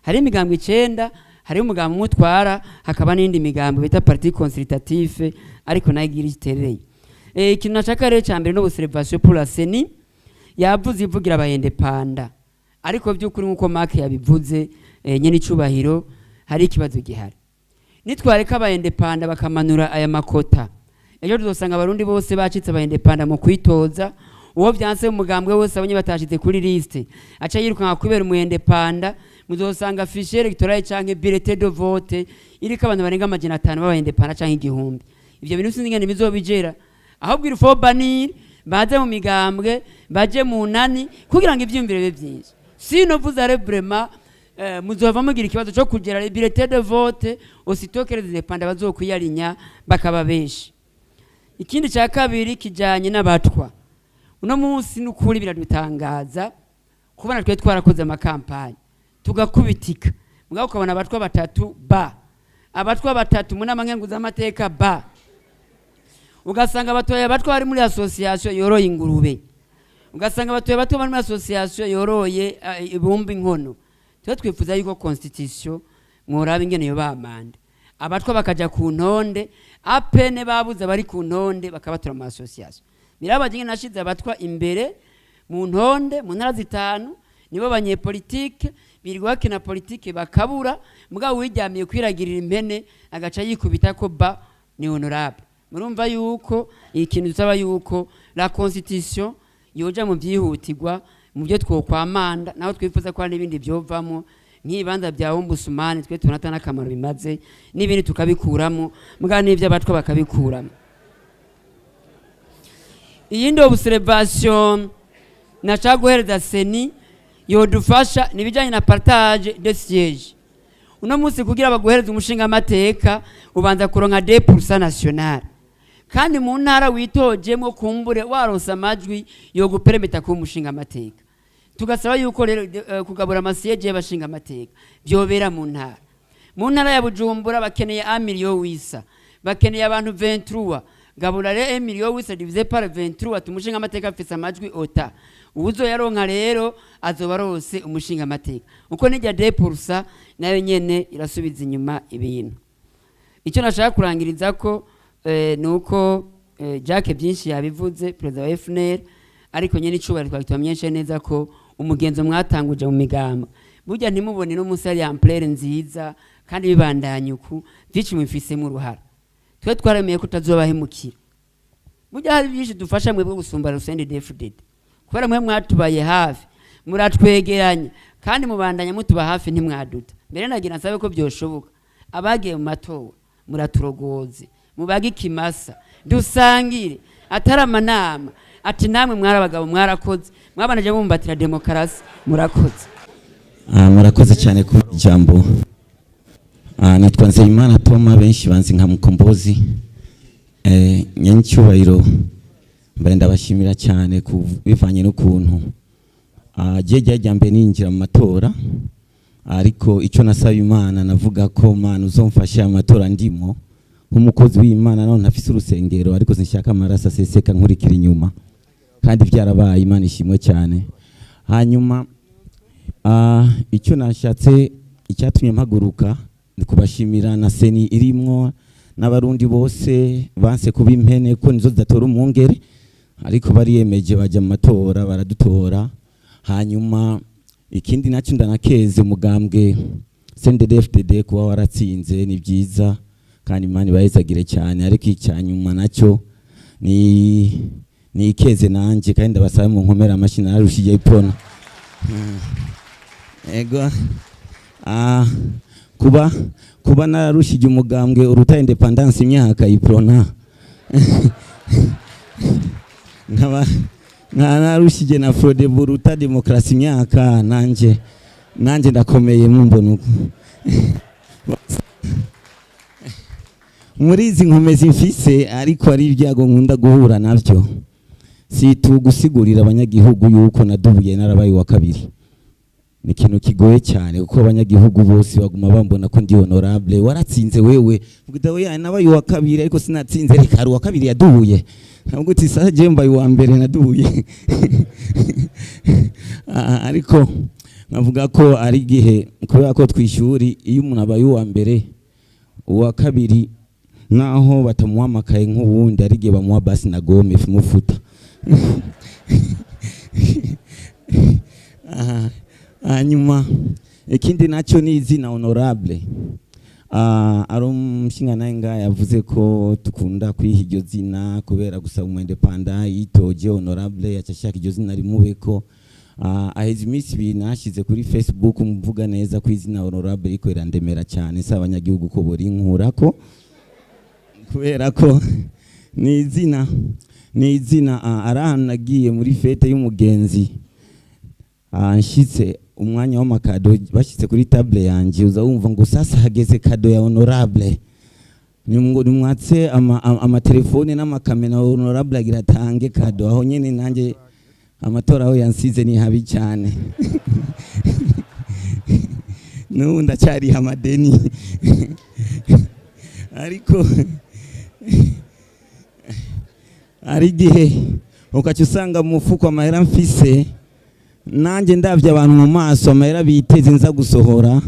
Hari imigambwe 9, hari umugambwe mutwara, hakaba n'indi migambwe bita Parti Consultatif ariko nayigira itereye. Ikintu nashaka rero cyambere no observation pour la CENI yavuze ivugira abayende panda, ariko by'ukuri nkuko Mark yabivuze nyene icubahiro hari ikibazo gihari. Nitwareka abayende panda bakamanura aya makota, ejo tuzosanga abarundi bose bacitse abayende panda mu kwitoza. Uwo byanse umugambwe wose abanye batashitse kuri liste aca yiruka kubera umuyende panda, muzosanga fichier electoral canke bulletin de vote iriko abantu barenga 500 b'abayende panda canke 1000. Ivyo bintu sinzi ngene bizobijera, ahubwo irufo banir baze mu migambwe baje mu nani kugira ngo ivyumvire bibe byinshi. Sino vous allez vraiment muzova mugira ikibazo cyo kugera bulletin de vote ositokere de panda bazokwiyarinya bakaba benshi. Ikindi cya kabiri kijanye n'abatwa. Uno munsi n'ukuri biradutangaza kubona twe twarakoze amakampanye tugakubitika mugabo ukabona abatwa batatu ba abatwa batatu muna mangenguza amateka ba ugasanga abatoya abatwa bari muri association yoroye ingurube, ugasanga abatoya bato bari muri association yoroye ibumba inkono. Twe twifuza yuko constitution mworaba ingene yo bamande abatwa bakaja ku ntonde apene babuze bari ku ntonde bakabatura mu association. Mirabajinge nashize abatwa imbere mu ntonde mu ntara 5 nibo banyepolitike birirwa kina politike bakabura mugabo wijyamiye kwiragirira impene agaca yikubita ko ba ni honorable. Murumva yuko ikintu dusaba yuko la constitution yoja mu byihutirwa mu byo twokwamanda naho twifuza ko n'ibindi byovamo nk'ibanza bya ombudsman twe tunatana akamaro bimaze n'ibindi tukabikuramo mugabo n'ibyo abatwa bakabikuramo. Iyindi observation nashaka guhereza CENI yodufasha nibijanye na partage de siège. Uno munsi kugira baguhereza umushinga amateka ubanza kuronka 2% national, kandi mu ntara witojemo kumbure waronsa amajwi yo guperemeta ku mushinga amateka. Tugasaba yuko rero kugabura amasiège y'abashinga amateka byobera mu ntara. Mu ntara ya Bujumbura bakeneye 1 million wisa, bakeneye abantu 23. Gabura re 1 million wisa divisé par 23 tumushinga amateka afisa amajwi ota. Uzo yaronka rero azoba rose umushinga amateka. Uko nijya 2% nayo nyene irasubiza inyuma ibintu. Icyo nashaka kurangiriza ko nuko Jacques byinshi yabivuze president wa FNL, ariko nyene icubari twagitwamenyeshe neza ko umugenzo mwatanguje mu migamba burya ntimubone no musari ya ampleur nziza kandi bibandanye uku byinshi mwifise mu ruhara. Twe twaremeye ko tazobahemukira. Burya hari byinshi dufasha mwebwe gusumba Rusende DFDD. Kubera mwe mwatubaye hafi, muratwegeranya kandi mubandanya mutuba hafi ntimwaduta. Mbere nagira nsabe ko byoshoboka. Abagiye mu matora muraturogoze, mubage ikimasa, dusangire atari amanama, ati namwe mwari abagabo mwarakoze mwabanaje mumbatira demokarasi murakoze. Murakoze cyane ku ijambo. Nitwa Nzeyimana Toma, benshi banzi nka Mukombozi. Nyancyubahiro mbere ndabashimira cyane bivanye n'ukuntu jya mbere ninjira mu matora, ariko icyo nasaba Imana navuga ko Mana uzomfasha amatora ndimo nk'umukozi w'Imana, naho ntafise urusengero ariko sinshaka amaraso aseseka nkurikira inyuma, kandi byarabaye. Imana ishimwe cyane. Hanyuma icyo nashatse icyatumye mpaguruka ni kubashimira na seni irimwo n'abarundi bose banse kuba impene ko nizo zidatora umwungere, ariko bariyemeje bajya mu matora baradutora. Hanyuma ikindi nacyo ndanakeze umugambwe CNDD-FDD kuba waratsinze, ni byiza kandi Imana ibayezagire cyane. Ariko icyanyuma nacyo ni ikeze nanjye, kandi ndabasaba mu nkomera amashyi narushije ipona. Ego kuba narushije umugambwe uruta independence imyaka iprona nkaba narushije na Frodebu uruta demokrasi imyaka, nanjye ndakomeye mumbona uko muri izi nkomezi mfise, ariko ari ibyago nkunda guhura nabyo. Si tugusigurira abanyagihugu yuko nadubuye narabaye wa kabiri, ni ikintu kigoye cyane kuko abanyagihugu bose baguma bambona ko ndi honorable. Waratsinze wewe vuga oya nabaye wa kabiri ariko sinatsinze, reka ari wa kabiri yadubuye, ntabwo uti saje mbaye wa mbere nadubuye. Ariko navuga ko ari gihe kubera ko twishuri iyo umuntu abaye wa mbere uwa kabiri naho batamuhamakaye nk'ubundi, ari gihe bamuha basi na gome mufuta. Hanyuma ikindi nacyo ni izina honorable. Ari umushinga nawe ngaha yavuze ko tukunda kwiha iryo zina kubera gusaba umwendepanda yitoje honorable, yacashaka iryo zina rimubeko. Aheze iminsi ibiri nashize kuri Facebook mvuga neza ko izina honorable ariko irandemera cyane, saba abanyagihugu ko bori nkurako kubera ko ni izina arahantu nagiye muri fete y'umugenzi, nshitse umwanya w'amakado bashyitse kuri table yanjye, uza wumva ngo sasa hageze kado ya honorable, nimwatse amatelefone n'amakamera honorable agira atange kado. Aho nyene nanjye amatora aho yansize ni habi cyane. N'ubu ndacyari amadeni ariko ari gihe ukaca usanga mu mufuko amahera mfise, nanjye ndavye abantu mu maso amahera biteze nza gusohora.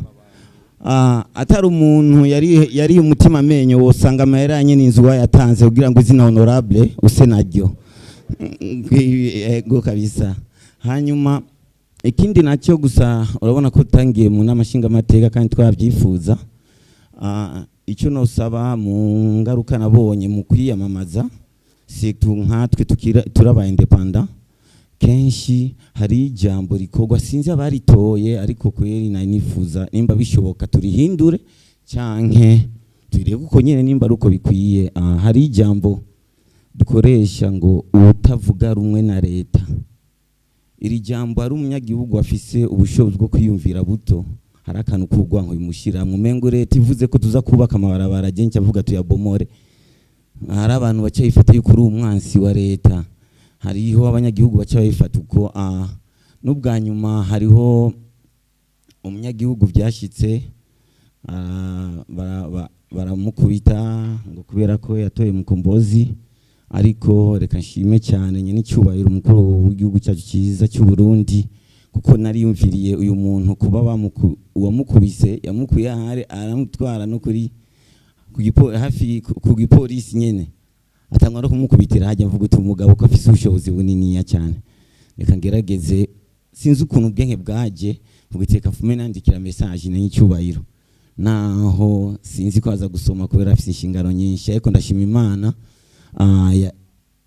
Atari umuntu yari umutima amenyo, wosanga amahera nyene inzu yatanze kugira ngo izina honorable use naryo. Ego kabisa. Hanyuma ikindi nacyo gusa urabona ko tangiye mu namashinga amateka kandi twabyifuza. Icyo nosaba mu ngaruka nabonye mu kwiyamamaza, si nkatwe turaba independent, kenshi hari ijambo rikorwa sinzi abaritoye, ariko kweri nifuza nimba bishoboka turihindure cyanke turebe uko nyene nimba ruko bikwiye. Hari ijambo dukoresha ngo utavuga rumwe na leta. Iri jambo ari umunyagihugu afise ubushobozi bwo kwiyumvira buto, hari akantu kugwanko bimushira mu mengo leta ivuze ko tuza kubaka amabarabara genshi avuga tuyabomore. Hari abantu bacayifata yuko uri umwansi wa leta, hariho abanyagihugu bacayifata uko. N'ubwa nyuma hariho umunyagihugu byashitse baramukubita ngo kubera ko yatoye Mukombozi. Ariko reka nshime cyane nyene icyubahiro umukuru w'igihugu cyacu cyiza cy'u Burundi, kuko nariyumviriye uyu muntu kuba uwamukubise yamukuye ahari aramutwara no kuri hafi ku gipolisi nyene, atangwa no kumukubitira hajya mvuga uti umugabo ko afise ubushobozi bunini cyane. Reka ngerageze, sinzi ukuntu ubwenge bwaje mugiteka fume nandikira message n'icyubahiro, naho sinzi ko aza gusoma kubera afise inshingano nyinshi, ariko ndashima Imana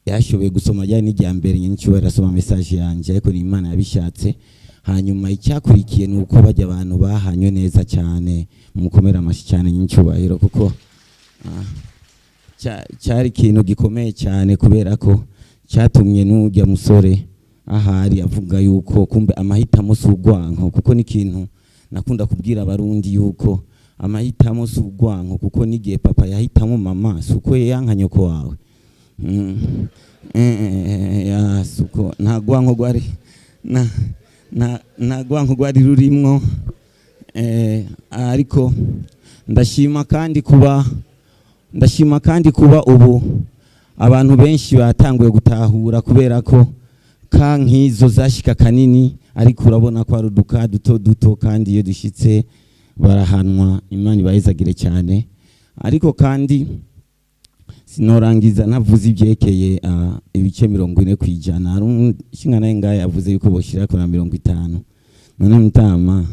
yashoboye gusoma rya n'ijya mbere n'icyubahiro asoma message yanjye, ariko ni Imana yabishatse. Hanyuma icyakurikiye nuko bajya abantu bahanywe neza cyane, mukomera amashi cyane n'icyubahiro, kuko cyari ikintu gikomeye cyane kubera ko cyatumye n'ujya musore ahari avuga yuko kumbe amahitamo si urwanko, kuko n'ikintu nakunda kubwira abarundi yuko amahitamo si urwanko, kuko n'igihe papa yahitamo mama si uko yanka nyoko wawe. Suko nta rwanko rwari nta rwanko rwari rurimwo, ariko ndashima kandi kuba ubu abantu benshi batanguye gutahura, kubera ko nk'izo zashika kanini, ariko urabona ko ari uduka duto duto, kandi iyo dushitse barahanwa. Imana ibahezagire cyane. Ariko kandi sinorangiza ntavuze ibyekeye ibice 40%. Hari umushinga naye ngaye yavuze yuko boshira ko na 50. None mutama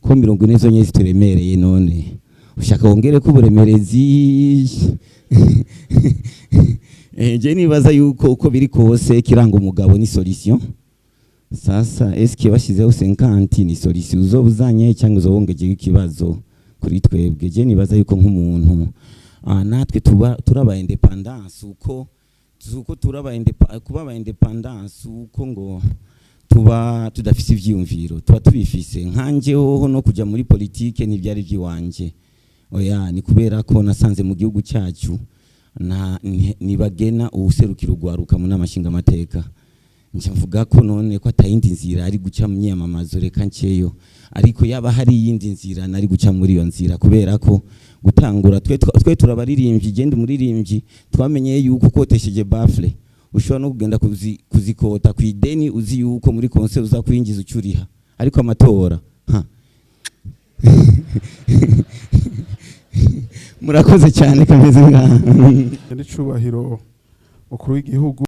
ko 40 zonye zituremereye, none ushaka wongere ko uburemerezi. Je nibaza yuko uko biri kose kiranga umugabo ni solution. Sasa eske bashizeho 50 ni solution uzobuzanye cyangwa uzobongeje ikibazo kuri twebwe? Je nibaza yuko nk'umuntu natwe turaba independence, uko kuba independence uko ngo tuba tudafise ivyiyumviro, tuba tubifise. Nkanje hoho no kuja muri politique ntibyari byiwanje, oya ni kubera ko nasanze mu gihugu cyacu nibagena ubuserukiro rwaruka mu namashinga amateka. Nje mvuga ko none ko atayindi nzira ari guca mu myamamazo, reka nceyo. Ariko yaba hari yindi nzira nari guca muri iyo nzira, kubera ko gutangura twe turabaririmbyi, gende muririmbyi twamenye yuko kotesheje bafle ushobora no kugenda kuzikota ku ideni, uzi yuko muri concert uza kwinjiza ucuriha, ariko amatora murakoze cyane kameze ngaha. Ni cubahiro mukuru w'igihugu